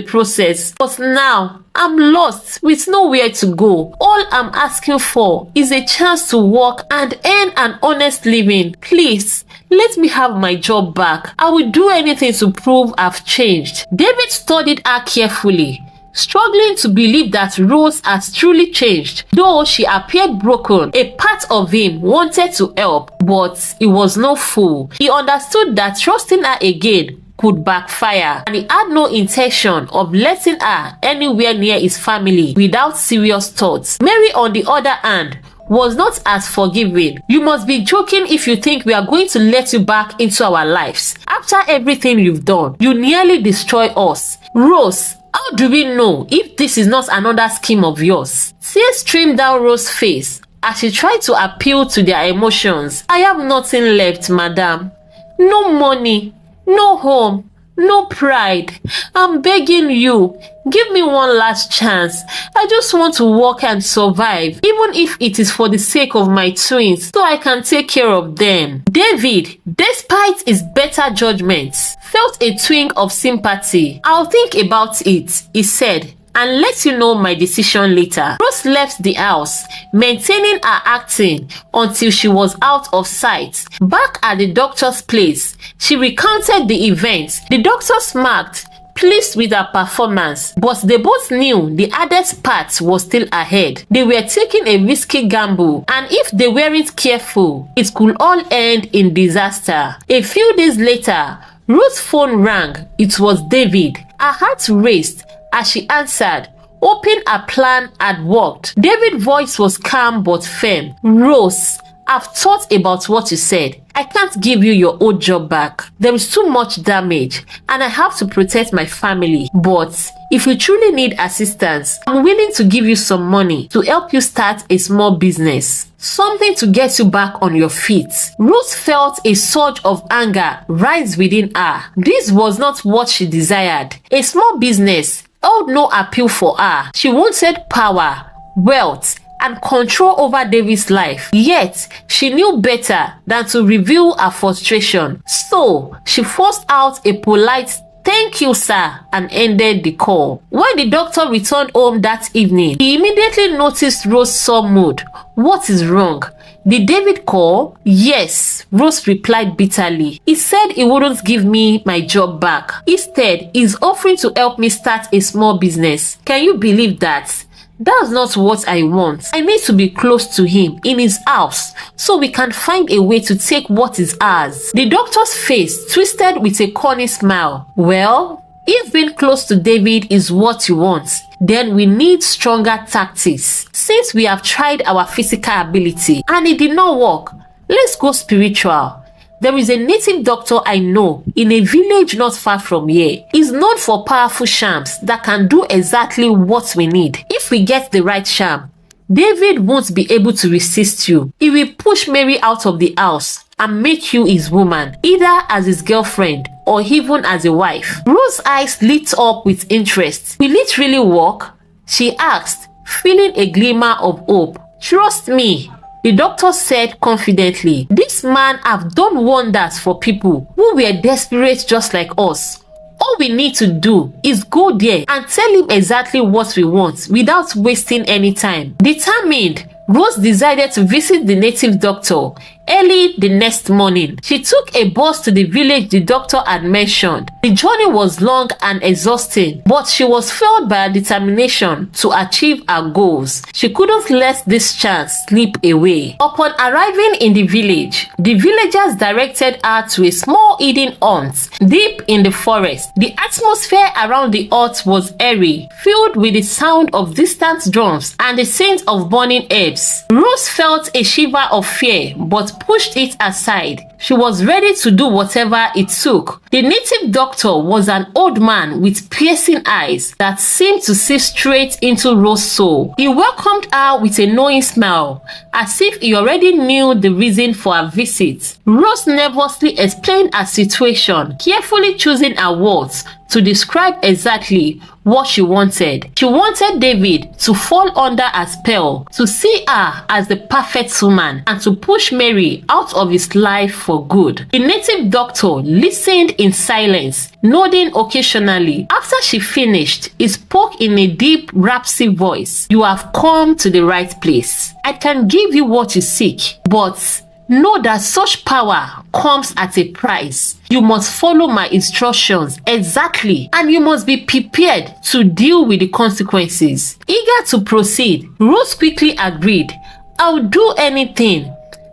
process. But now, I'm lost with nowhere to go. All I'm asking for is a chance to work and earn an honest living. Please, let me have my job back. I will do anything to prove I've changed." David studied her carefully, struggling to believe that Rose has truly changed. Though she appeared broken, a part of him wanted to help, but he was no fool. He understood that trusting her again could backfire, and he had no intention of letting her anywhere near his family without serious thoughts. Mary, on the other hand, was not as forgiving. "You must be joking if you think we are going to let you back into our lives. After everything you've done, you nearly destroy us. Rose, how do we know if this is not another scheme of yours?" Tears streamed down Rose's face as she tried to appeal to their emotions. "I have nothing left, madam. No money, no home, No pride. I'm begging you. Give me one last chance. I just want to work and survive, even if it is for the sake of my twins, so I can take care of them. David, despite his better judgments, felt a twinge of sympathy. I'll think about it, he said, and let you know my decision later. Rose left the house, maintaining her acting until she was out of sight. Back at the doctor's place, she recounted the events. The doctor smirked, pleased with her performance, but they both knew the hardest part was still ahead. They were taking a risky gamble, and if they weren't careful, it could all end in disaster. A few days later, Ruth's phone rang. It was David. Her heart raced as she answered, hoping her plan had worked. David's voice was calm but firm. Rose, I've thought about what you said. I can't give you your old job back. There is too much damage and I have to protect my family. But if you truly need assistance, I'm willing to give you some money to help you start a small business. Something to get you back on your feet. Ruth felt a surge of anger rise within her. This was not what she desired. A small business held no appeal for her. She wanted power, wealth, and control over David's life. Yet, she knew better than to reveal her frustration. So, she forced out a polite "Thank you, sir," and ended the call. When the doctor returned home that evening, he immediately noticed Rose's sore mood. What is wrong? Did David call? Yes, Rose replied bitterly. He said he wouldn't give me my job back. Instead, he's offering to help me start a small business. Can you believe that? That's not what I want. I need to be close to him in his house so we can find a way to take what is ours. The doctor's face twisted with a cunning smile. Well, if being close to David is what you want, then we need stronger tactics. Since we have tried our physical ability and it did not work, let's go spiritual. There is a native doctor I know in a village not far from here. He's known for powerful charms that can do exactly what we need. If we get the right charm, David won't be able to resist you. He will push Mary out of the house and make you his woman, either as his girlfriend or even as a wife. Rose's eyes lit up with interest. Will it really work? She asked, feeling a glimmer of hope. Trust me, the doctor said confidently. This man have done wonders for people who were desperate just like us. All we need to do is go there and tell him exactly what we want without wasting any time. Determined, Rose decided to visit the native doctor early the next morning. She took a bus to the village the doctor had mentioned. The journey was long and exhausting, but she was fueled by her determination to achieve her goals. She couldn't let this chance slip away. Upon arriving in the villagers directed her to a small hidden hut deep in the forest. The atmosphere around the hut was airy, filled with the sound of distant drums and the scent of burning herbs. Rose felt a shiver of fear, but pushed it aside. She was ready to do whatever it took. The native doctor was an old man with piercing eyes that seemed to see straight into Rose's soul. He welcomed her with a knowing smile, as if he already knew the reason for her visit. Rose nervously explained her situation, carefully choosing her words to describe exactly what she wanted. She wanted David to fall under her spell, to see her as the perfect woman, and to push Mary out of his life for good. The native doctor listened in silence, nodding occasionally. After she finished, he spoke in a deep, raspy voice. You have come to the right place. I can give you what you seek, but know that such power comes at a price. You must follow my instructions exactly, and you must be prepared to deal with the consequences. Eager to proceed, Rose quickly agreed. I'll do anything,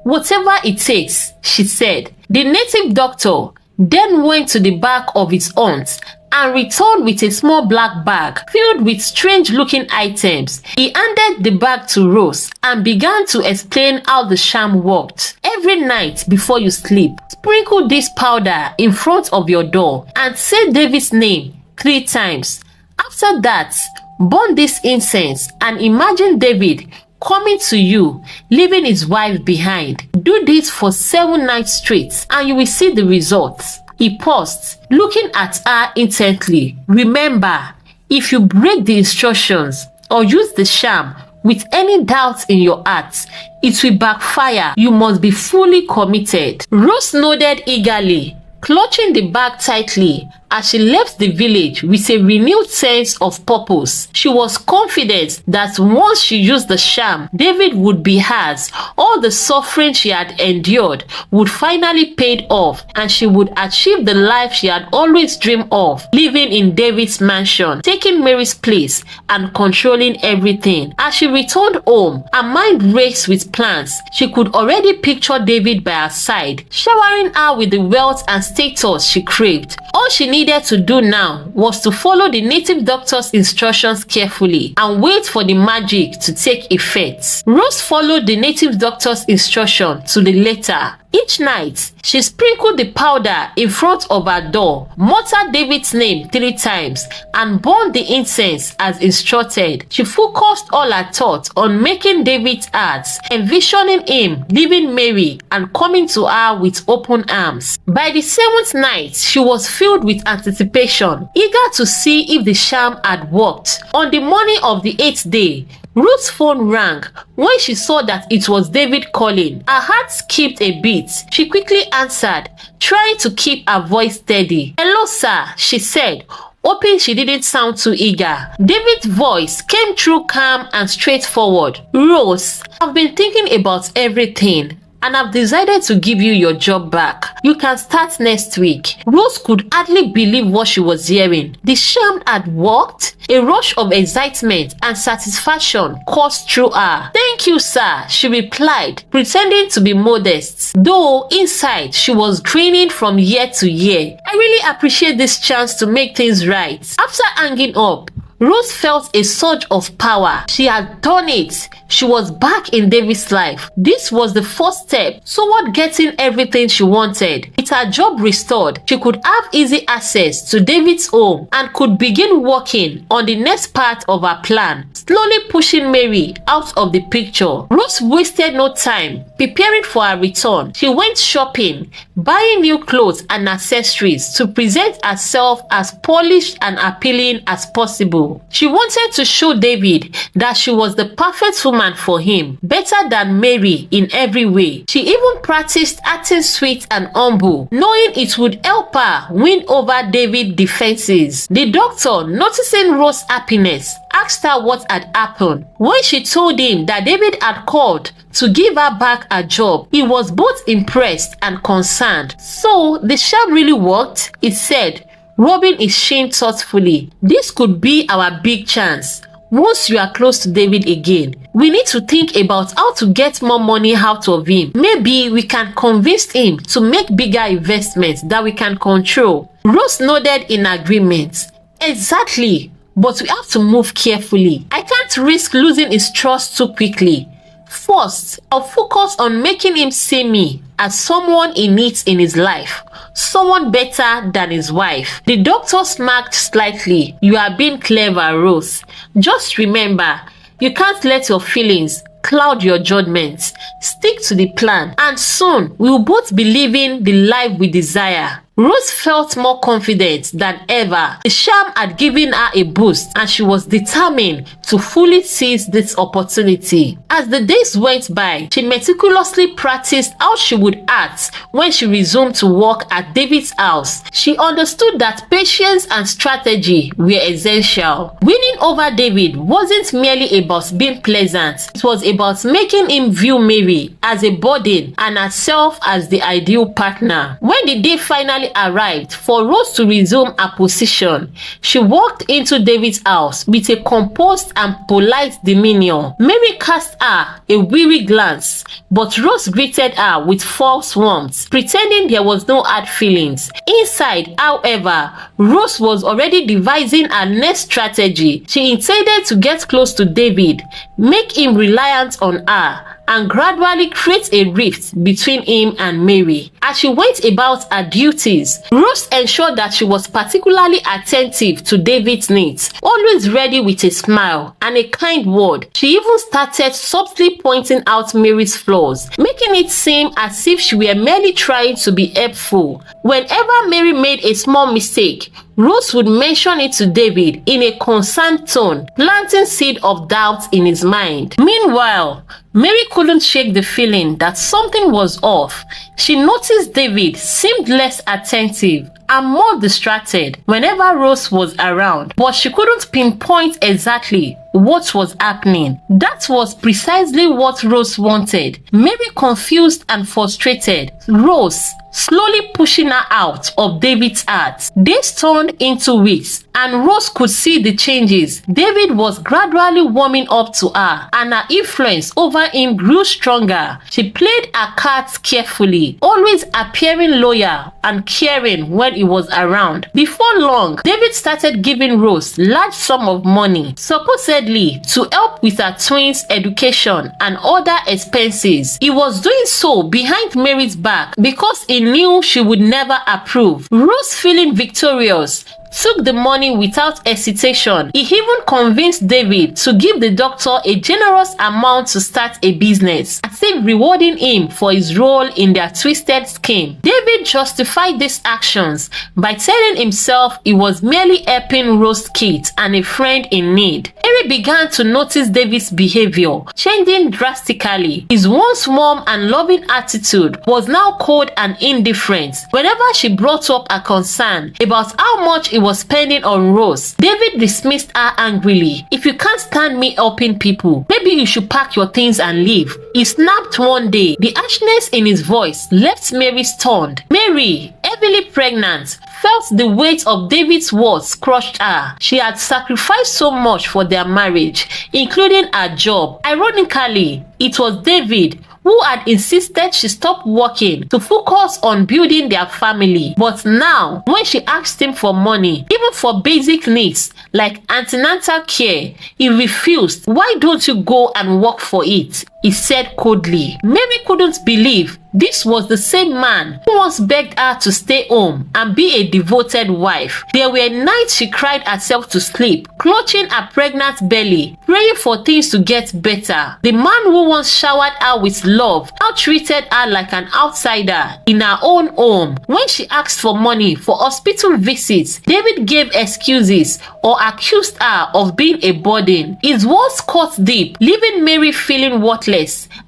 whatever it takes, she said. The native doctor then went to the back of his hut and returned with a small black bag filled with strange-looking items. He handed the bag to Rose and began to explain how the charm worked. Every night before you sleep, sprinkle this powder in front of your door and say David's name 3 times. After that, burn this incense and imagine David coming to you, leaving his wife behind. Do this for 7 nights straight and you will see the results. He paused, looking at her intently. Remember, if you break the instructions or use the charm with any doubt in your heart, it will backfire. You must be fully committed. Rose nodded eagerly, clutching the bag tightly as she left the village with a renewed sense of purpose. She was confident that once she used the charm, David would be hers. All the suffering she had endured would finally pay off, and she would achieve the life she had always dreamed of, living in David's mansion, taking Mary's place, and controlling everything. As she returned home, her mind raced with plans. She could already picture David by her side, showering her with the wealth and status she craved. All she needed to do now was to follow the native doctor's instructions carefully and wait for the magic to take effect. Rose followed the native doctor's instruction to the letter. Each night, she sprinkled the powder in front of her door, muttered David's name 3 times, and burned the incense as instructed. She focused all her thoughts on making David's heart, envisioning him leaving Mary and coming to her with open arms. By the 7th night, she was filled with anticipation, eager to see if the charm had worked. On the morning of the 8th day, Ruth's phone rang. When she saw that it was David calling, her heart skipped a beat. She quickly answered, trying to keep her voice steady. "Hello, sir," she said, hoping she didn't sound too eager. David's voice came through calm and straightforward. "Rose, I've been thinking about everything, and I've decided to give you your job back. You can start next week." Rose could hardly believe what she was hearing. The charm had worked. A rush of excitement and satisfaction coursed through her. "Thank you, sir," she replied, pretending to be modest, though inside she was grinning from ear to ear. "I really appreciate this chance to make things right." After hanging up, Rose felt a surge of power. She had done it. She was back in David's life. This was the first step toward getting everything she wanted. With her job restored, she could have easy access to David's home and could begin working on the next part of her plan, slowly pushing Mary out of the picture. Rose wasted no time preparing for her return. She went shopping, buying new clothes and accessories to present herself as polished and appealing as possible. She wanted to show David that she was the perfect woman for him, better than Mary in every way. She even practiced acting sweet and humble, knowing it would help her win over David's defenses. The doctor, noticing Rose's happiness, asked her what had happened. When she told him that David had called to give her back her job, he was both impressed and concerned. "So the charm really worked?" he said, rubbing his chin thoughtfully. "This could be our big chance. Once you are close to David again, we need to think about how to get more money out of him. Maybe we can convince him to make bigger investments that we can control." Rose nodded in agreement. "Exactly, but we have to move carefully. I can't risk losing his trust too quickly. First, I'll focus on making him see me as someone he needs in his life, someone better than his wife." The doctor smirked slightly. "You are being clever, Rose. Just remember, you can't let your feelings cloud your judgment. Stick to the plan, and soon we will both be living the life we desire." Rose felt more confident than ever. The charm had given her a boost, and she was determined to fully seize this opportunity. As the days went by, she meticulously practiced how she would act when she resumed to work at David's house. She understood that patience and strategy were essential. Winning over David wasn't merely about being pleasant. It was about making him view Mary as a burden and herself as the ideal partner. When the day finally arrived for Rose to resume her position, she walked into David's house with a composed and polite demeanor. Mary cast her a weary glance, but Rose greeted her with false warmth, pretending there was no hard feelings. Inside, however, Rose was already devising her next strategy. She intended to get close to David, make him reliant on her, and gradually create a rift between him and Mary. As she went about her duties, Rose ensured that she was particularly attentive to David's needs, always ready with a smile and a kind word. She even started subtly pointing out Mary's flaws, making it seem as if she were merely trying to be helpful. Whenever Mary made a small mistake, Rose would mention it to David in a concerned tone, planting seed of doubt in his mind. Meanwhile, Mary couldn't shake the feeling that something was off. She noticed David seemed less attentive and more distracted whenever Rose was around, but she couldn't pinpoint exactly what was happening. That was precisely what Rose wanted. Mary, confused and frustrated, Rose slowly pushing her out of David's heart. Days turned into weeks, and Rose could see the changes. David was gradually warming up to her, and her influence over him grew stronger. She played her cards carefully, always appearing loyal and caring when he was around. Before long, David started giving Rose large sum of money, supposedly to help with her twins' education and other expenses. He was doing so behind Mary's back because he knew she would never approve. Rose, feeling victorious, took the money without hesitation. He even convinced David to give the doctor a generous amount to start a business, as if rewarding him for his role in their twisted scheme. David justified these actions by telling himself he was merely helping Rose's kids and a friend in need. Mary began to notice David's behavior changing drastically. His once warm and loving attitude was now cold and indifferent. Whenever she brought up a concern about how much he was spending on Rose, David dismissed her angrily. "If you can't stand me helping people, maybe you should pack your things and leave," he snapped one day. The harshness in his voice left Mary stunned. Mary, heavily pregnant, felt the weight of David's words crushed her. She had sacrificed so much for their marriage, including her job. Ironically, it was David who had insisted she stop working to focus on building their family. But now, when she asked him for money, even for basic needs like antenatal care, he refused. "Why don't you go and work for it?" he said coldly. Mary couldn't believe this was the same man who once begged her to stay home and be a devoted wife. There were nights she cried herself to sleep, clutching her pregnant belly, praying for things to get better. The man who once showered her with love now treated her like an outsider in her own home. When she asked for money for hospital visits, David gave excuses or accused her of being a burden. His words cut deep, leaving Mary feeling worthless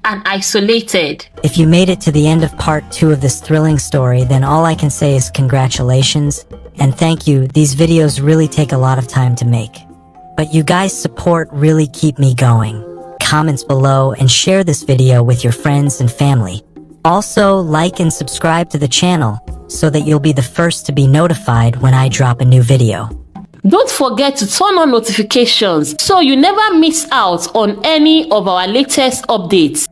and isolated. If you made it to the end of part 2 of this thrilling story, then all I can say is congratulations and thank you. These videos really take a lot of time to make, but you guys' support really keep me going. Comments below and share this video with your friends and family. Also, like and subscribe to the channel so that you'll be the first to be notified when I drop a new video. Don't forget to turn on notifications so you never miss out on any of our latest updates.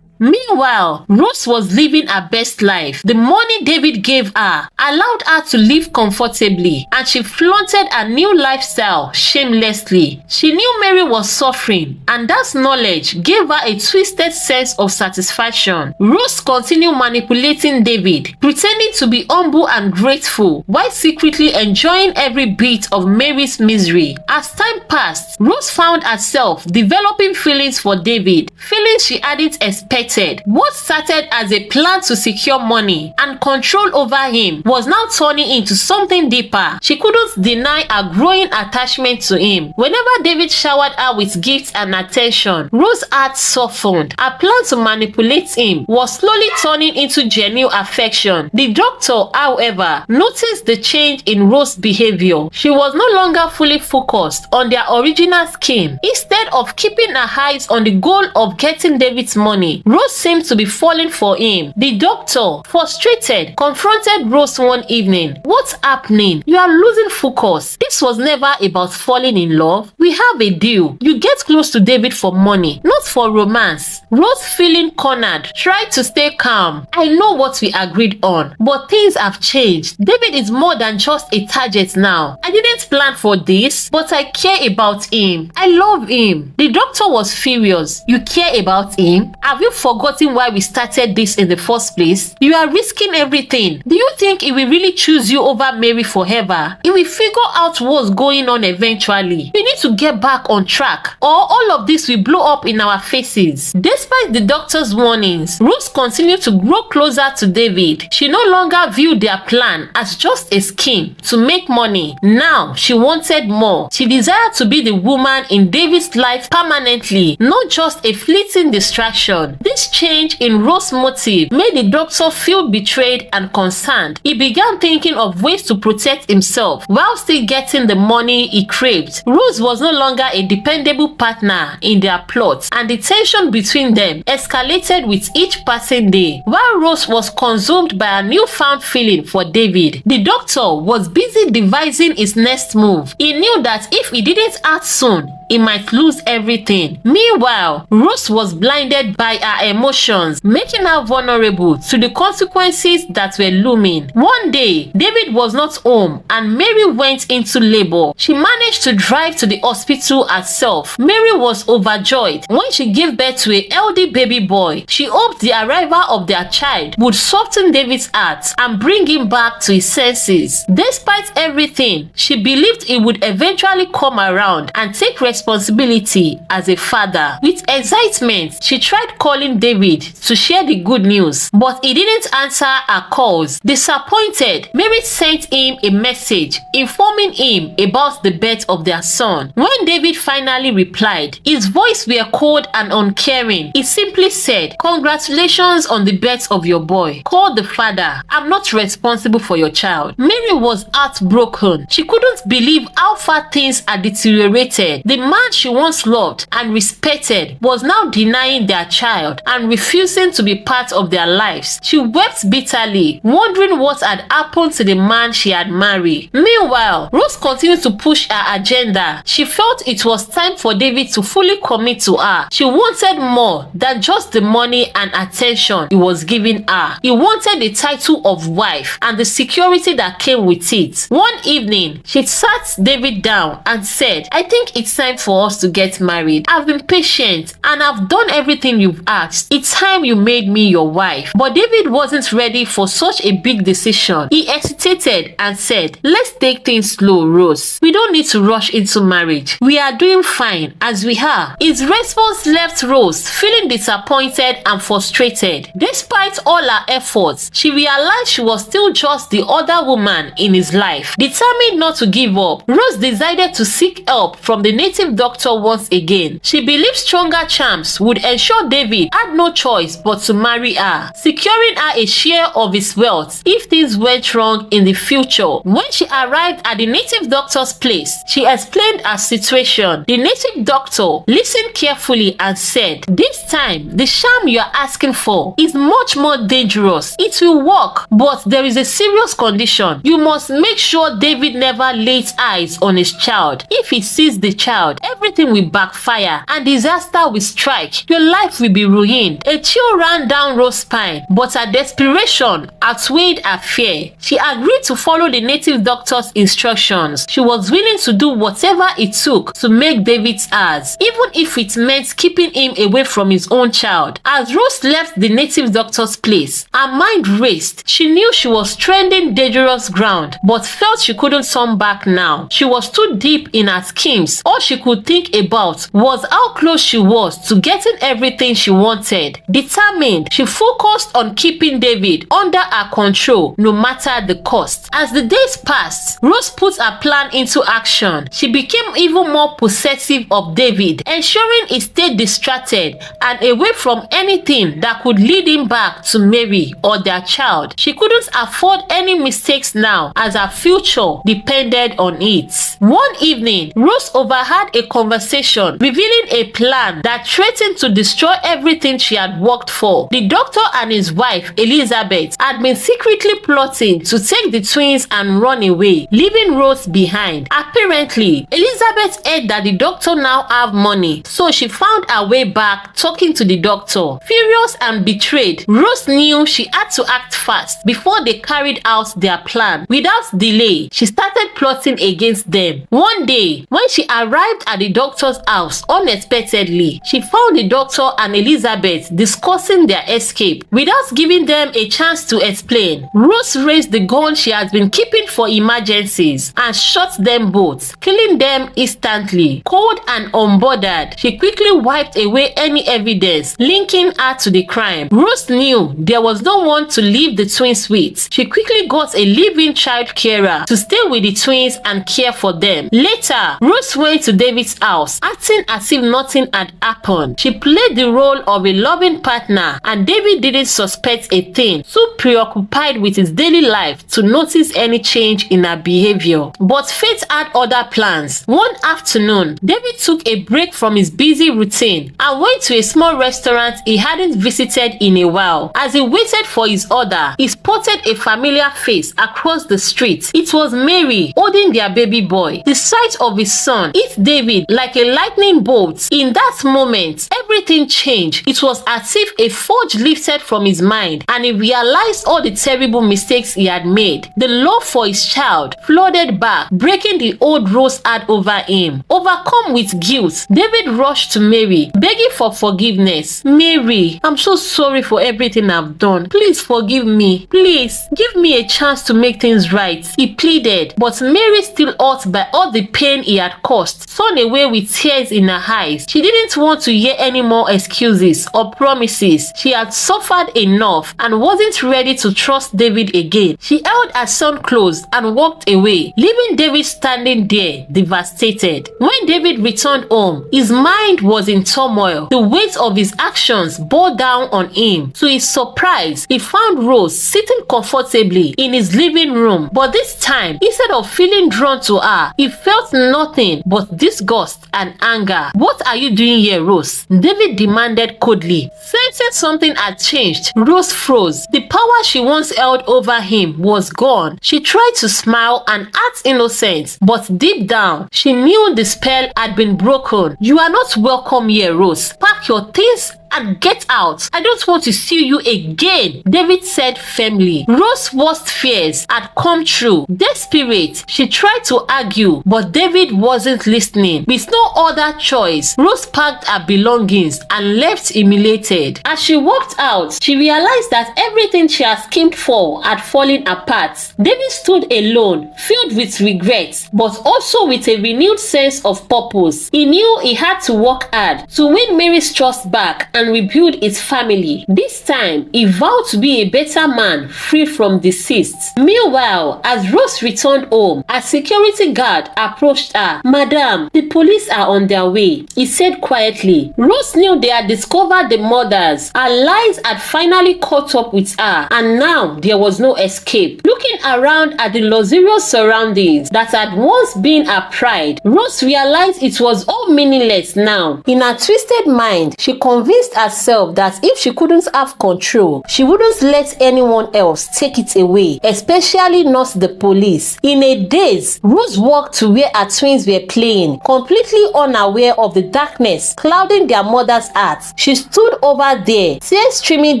Meanwhile, Rose was living her best life. The money David gave her allowed her to live comfortably, and she flaunted her new lifestyle shamelessly. She knew Mary was suffering, and that knowledge gave her a twisted sense of satisfaction. Rose continued manipulating David, pretending to be humble and grateful, while secretly enjoying every bit of Mary's misery. As time passed, Rose found herself developing feelings for David, feelings she hadn't expected. What started as a plan to secure money and control over him was now turning into something deeper. She couldn't deny her growing attachment to him. Whenever David showered her with gifts and attention, Rose's heart softened. Her plan to manipulate him was slowly turning into genuine affection. The doctor, however, noticed the change in Rose's behavior. She was no longer fully focused on their original scheme. Instead of keeping her eyes on the goal of getting David's money, Rose Rose seemed to be falling for him. The doctor, frustrated, confronted Rose one evening. "What's happening? You are losing focus. This was never about falling in love. We have a deal. You get close to David for money, not for romance." Rose, feeling cornered, tried to stay calm. "I know what we agreed on, but things have changed. David is more than just a target now. I didn't plan for this, but I care about him. I love him." The doctor was furious. "You care about him? Have you forgotten why we started this in the first place? You are risking everything. Do you think he will really choose you over Mary forever? He will figure out what's going on eventually. We need to get back on track, or all of this will blow up in our faces." Despite the doctor's warnings, Rose continued to grow closer to David. She no longer viewed their plan as just a scheme to make money. Now she wanted more. She desired to be the woman in David's life permanently, not just a fleeting distraction. This change in Rose's motive made the doctor feel betrayed and concerned. He began thinking of ways to protect himself while still getting the money he craved. Rose was no longer a dependable partner in their plot, and the tension between them escalated with each passing day. While Rose was consumed by a newfound feeling for David, the doctor was busy devising his next move. He knew that if he didn't act soon, he might lose everything. Meanwhile, Rose was blinded by her emotions, making her vulnerable to the consequences that were looming. One day, David was not home and Mary went into labor. She managed to drive to the hospital herself. Mary was overjoyed when she gave birth to a healthy baby boy. She hoped the arrival of their child would soften David's heart and bring him back to his senses. Despite everything, she believed he would eventually come around and take responsibility as a father. With excitement, she tried calling David to share the good news, but he didn't answer her calls. Disappointed, Mary sent him a message informing him about the birth of their son. When David finally replied, his voice was cold and uncaring. He simply said, "Congratulations on the birth of your boy. Call the father. I'm not responsible for your child." Mary was heartbroken. She couldn't believe how far things had deteriorated. The man she once loved and respected was now denying their child and refusing to be part of their lives. She wept bitterly, wondering what had happened to the man she had married. Meanwhile, Rose continued to push her agenda. She felt it was time for David to fully commit to her. She wanted more than just the money and attention he was giving her. He wanted the title of wife and the security that came with it. One evening, she sat David down and said, "I think it's time for us to get married. I've been patient and I've done everything you've asked. It's time you made me your wife." But David wasn't ready for such a big decision. He hesitated and said, "Let's take things slow, Rose. We don't need to rush into marriage. We are doing fine as we are." His response left Rose feeling disappointed and frustrated. Despite all her efforts, she realized she was still just the other woman in his life. Determined not to give up, Rose decided to seek help from the native doctor once again. She believed stronger charms would ensure David had no choice but to marry her, securing her a share of his wealth if things went wrong in the future. When she arrived at the native doctor's place, she explained her situation. The native doctor listened carefully and said, "This time, the charm you are asking for is much more dangerous. It will work, but there is a serious condition. You must make sure David never lays eyes on his child. If he sees the child, everything will backfire and disaster will strike. Your life will be ruined." A chill ran down Rose's spine, but her desperation outweighed her fear. She agreed to follow the native doctor's instructions. She was willing to do whatever it took to make David's hers, even if it meant keeping him away from his own child. As Rose left the native doctor's place, her mind raced. She knew she was treading dangerous ground, but felt she couldn't turn back now. She was too deep in her schemes. All she could think about was how close she was to getting everything she wanted. Determined, she focused on keeping David under her control no matter the cost. As the days passed, Rose put her plan into action. She became even more possessive of David, ensuring he stayed distracted and away from anything that could lead him back to Mary or their child. She couldn't afford any mistakes now, as her future depended on it. One evening, Rose overheard a conversation revealing a plan that threatened to destroy everything everything she had worked for. The doctor and his wife, Elizabeth, had been secretly plotting to take the twins and run away, leaving Rose behind. Apparently, Elizabeth heard that the doctor now have money, so she found her way back talking to the doctor. Furious and betrayed, Rose knew she had to act fast before they carried out their plan. Without delay, she started plotting against them. One day, when she arrived at the doctor's house unexpectedly, she found the doctor and Elizabeth discussing their escape. Without giving them a chance to explain, Rose raised the gun she has been keeping for emergencies and shot them both, killing them instantly. Cold and unbothered, she quickly wiped away any evidence linking her to the crime. Rose knew there was no one to leave the twins with. She quickly got a live-in child carer to stay with the twins and care for them. Later, Rose went to David's house, acting as if nothing had happened. She played the role of a loving partner, and David didn't suspect a thing, too preoccupied with his daily life to notice any change in her behavior. But fate had other plans. One afternoon, David took a break from his busy routine and went to a small restaurant he hadn't visited in a while. As he waited for his order, he spotted a familiar face across the street. It was Mary, holding their baby boy. The sight of his son hit David like a lightning bolt. In that moment, everything changed. It was as if a forge lifted from his mind, and he realized all the terrible mistakes he had made. The love for his child flooded back, breaking the old Rose had over him. Overcome with guilt, David rushed to Mary, begging for forgiveness. "Mary, I'm so sorry for everything I've done. Please forgive me. Please, give me a chance to make things right," he pleaded. But Mary, still hurt by all the pain he had caused, turned away with tears in her eyes. She didn't want to hear any more excuses or promises. She had suffered enough and wasn't ready to trust David again. She held her son close and walked away, leaving David standing there, devastated. When David returned home, his mind was in turmoil. The weight of his actions bore down on him. To his surprise, he found Rose sitting comfortably in his living room. But this time, instead of feeling drawn to her, he felt nothing but disgust and anger. "What are you doing here, Rose?" David demanded coldly. Sensing something had changed, Rose froze. The power she once held over him was gone. She tried to smile and act innocent, but deep down, she knew the spell had been broken. "You are not welcome here, Rose. Pack your things and get out. I don't want to see you again," David said firmly. Rose's worst fears had come true. Desperate, she tried to argue, but David wasn't listening. With no other choice, Rose packed her belongings and left humiliated. As she walked out, she realized that everything she had schemed for had fallen apart. David stood alone, filled with regret, but also with a renewed sense of purpose. He knew he had to work hard to win Mary's trust back and rebuild its family. This time, he vowed to be a better man, free from deceased. Meanwhile, as Rose returned home, a security guard approached her. "Madam, the police are on their way," he said quietly. Rose knew they had discovered the murders. Her lies had finally caught up with her, and now there was no escape. Looking around at the luxurious surroundings that had once been her pride, Rose realized it was all meaningless now. In her twisted mind, she convinced herself that if she couldn't have control, she wouldn't let anyone else take it away, especially not the police. In a daze, Rose walked to where her twins were playing, completely unaware of the darkness clouding their mother's heart. She stood over there, tears streaming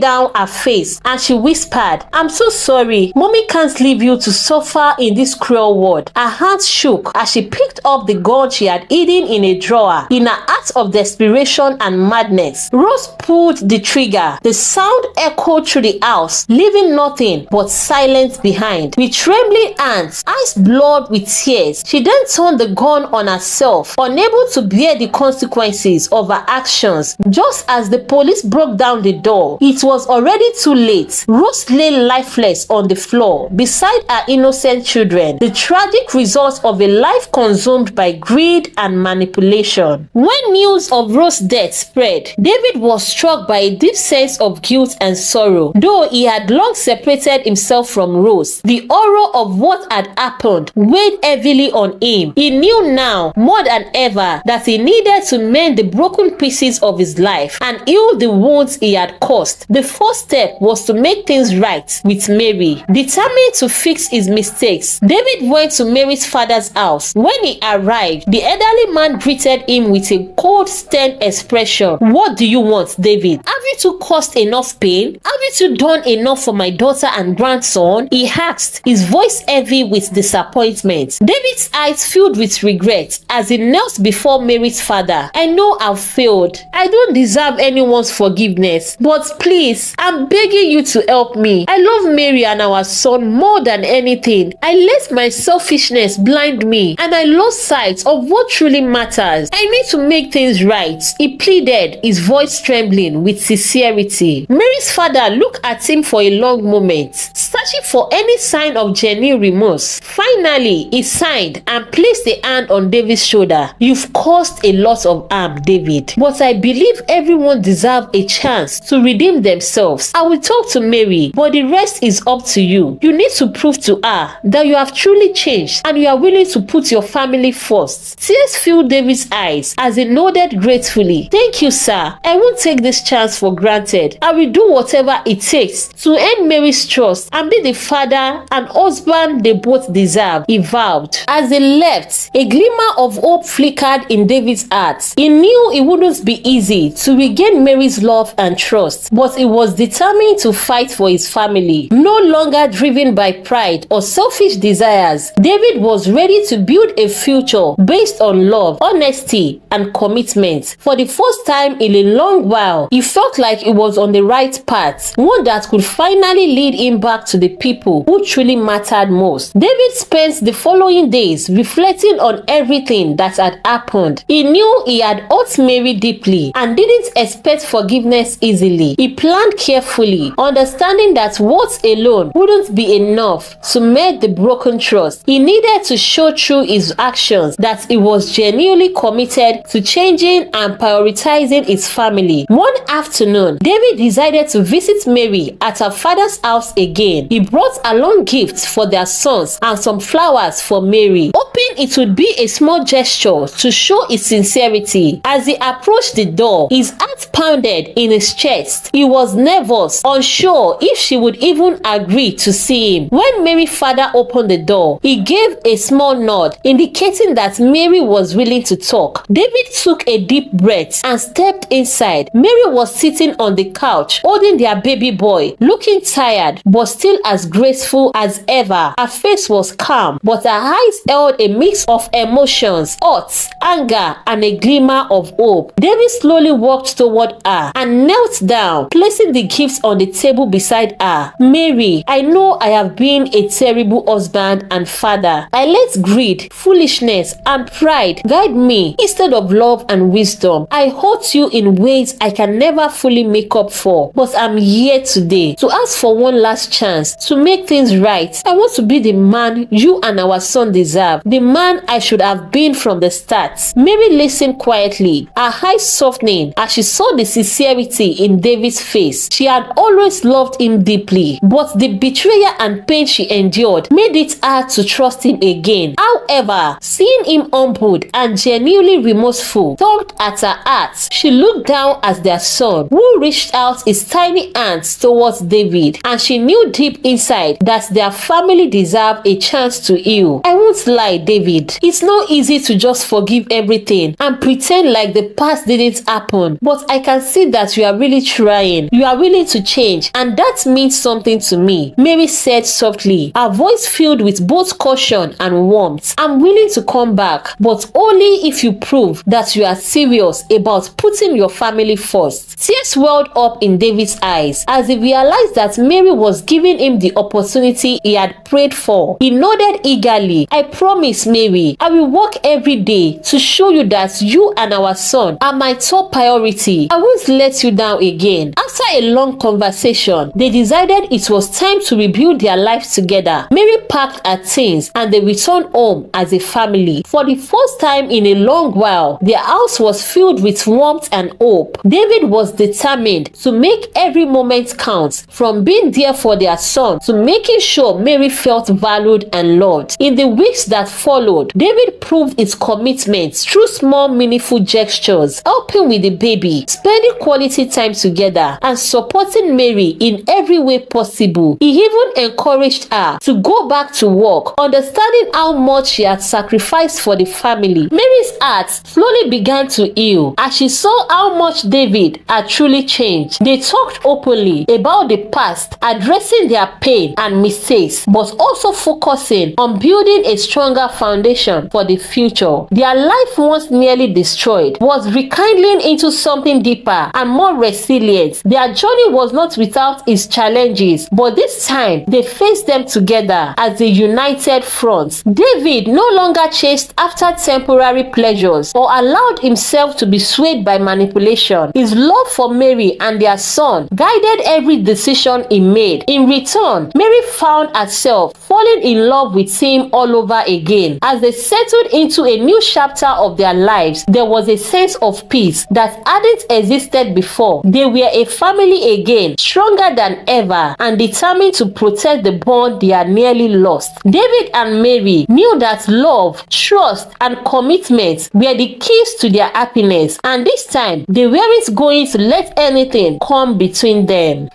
down her face, and she whispered, "I'm so sorry. Mommy can't leave you to suffer in this cruel world." Her hands shook as she picked up the gun she had hidden in a drawer. In her act of desperation and madness, Rose pulled the trigger. The sound echoed through the house, leaving nothing but silence behind. With trembling hands, eyes blurred with tears, she then turned the gun on herself, unable to bear the consequences of her actions. Just as the police broke down the door, it was already too late. Rose lay lifeless on the floor beside her innocent children, the tragic result of a life consumed by greed and manipulation. When news of Rose's death spread, David was struck by a deep sense of guilt and sorrow. Though he had long separated himself from Rose, the horror of what had happened weighed heavily on him. He knew now more than ever that he needed to mend the broken pieces of his life and heal the wounds he had caused. The first step was to make things right with Mary. Determined to fix his mistakes, David went to Mary's father's house. When he arrived, the elderly man greeted him with a cold, stern expression. "What do you want, David? Have you two caused enough pain? Have you two done enough for my daughter and grandson?" he asked, his voice heavy with disappointment. David's eyes filled with regret as he knelt before Mary's father. "I know I've failed. I don't deserve anyone's forgiveness, but please, I'm begging you to help me. I love Mary and our son more than anything. I let my selfishness blind me and I lost sight of what truly matters. I need to make things right," he pleaded, his voice trembling with sincerity. Mary's father looked at him for a long moment, searching for any sign of genuine remorse. Finally, he sighed and placed a hand on David's shoulder. "You've caused a lot of harm, David, but I believe everyone deserves a chance to redeem themselves. I will talk to Mary, but the rest is up to you. You need to prove to her that you have truly changed and you are willing to put your family first." Tears filled David's eyes as he nodded gratefully. "Thank you, sir. I won't take this chance for granted. I will do whatever it takes to earn Mary's trust and be the father and husband they both deserve," he vowed. As they left, a glimmer of hope flickered in David's heart. He knew it wouldn't be easy to regain Mary's love and trust, but he was determined to fight for his family. No longer driven by pride or selfish desires, David was ready to build a future based on love, honesty, and commitment. For the first time in a long while, he felt like he was on the right path, one that could finally lead him back to the people who truly mattered most. David spent the following days reflecting on everything that had happened. He knew he had hurt Mary deeply and didn't expect forgiveness easily. He planned carefully, understanding that words alone wouldn't be enough to mend the broken trust. He needed to show through his actions that he was genuinely committed to changing and prioritizing his family. One afternoon, David decided to visit Mary at her father's house again. He brought along gifts for their sons and some flowers for Mary, hoping it would be a small gesture to show his sincerity. As he approached the door, his heart pounded in his chest. He was nervous, unsure if she would even agree to see him. When Mary's father opened the door, he gave a small nod, indicating that Mary was willing to talk. David took a deep breath and stepped inside. Mary was sitting on the couch, holding their baby boy, looking tired but still as graceful as ever. Her face was calm, but her eyes held a mix of emotions, hurt, anger, and a glimmer of hope. David slowly walked toward her and knelt down, placing the gifts on the table beside her. "Mary, I know I have been a terrible husband and father. I let greed, foolishness, and pride guide me instead of love and wisdom. I hurt you in ways I can never fully make up for, but I'm here today to ask for one last chance to make things right. I want to be the man you and our son deserve, the man I should have been from the start." Mary listened quietly, her eyes softening as she saw the sincerity in David's face. She had always loved him deeply, but the betrayal and pain she endured made it hard to trust him again. However, seeing him humbled and genuinely remorseful tugged at her heart. She looked down at their son, who reached out his tiny hands towards David, and she knew deep inside that their family deserved a chance to heal. "I won't lie, David. It's not easy to just forgive everything and pretend like the past didn't happen, but I can see that you are really trying. You are willing to change, and that means something to me," Mary said softly, her voice filled with both caution and warmth. "I'm willing to come back, but only if you prove that you are serious about putting your family first." Tears welled up in David's eyes as he realized that Mary was giving him the opportunity he had prayed for. He nodded eagerly. "I promise, Mary, I will work every day to show you that you and our son are my top priority. I won't let you down again." After a long conversation, they decided it was time to rebuild their life together. Mary packed her things and they returned home as a family. For the first time in a long while, their house was filled with warmth and hope. David was determined to make every moment count, from being there for their son to making sure Mary felt valued and loved. In the weeks that followed, David proved his commitment through small meaningful gestures, helping with the baby, spending quality time together, and supporting Mary in every way possible. He even encouraged her to go back to work, understanding how much she had sacrificed for the family. Mary's heart slowly began to heal as she saw how much David had truly changed. They talked openly about the past, addressing their pain and mistakes, but also focusing on building a stronger foundation for the future. Their life, once nearly destroyed, was rekindling into something deeper and more resilient. Their journey was not without its challenges, but this time they faced them together as a united front. David no longer chased after temporary pleasures or allowed himself to be swayed by manipulation. His love for Mary and their son guided every decision he made. In return, Mary found herself falling in love with him all over again. As they settled into a new chapter of their lives, there was a sense of peace that hadn't existed before. They were a family again, stronger than ever and determined to protect the bond they had nearly lost. David and Mary knew that love, trust, and commitment were the keys to their happiness, and this time they weren't going to let anything come between them.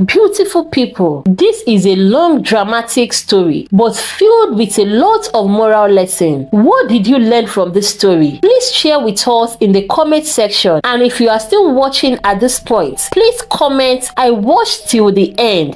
Beautiful people, this is a long dramatic story but filled with a lot of moral lesson. What did you learn from this story? Please share with us in the comment section, and if you are still watching at this point, please comment "I watched till the end."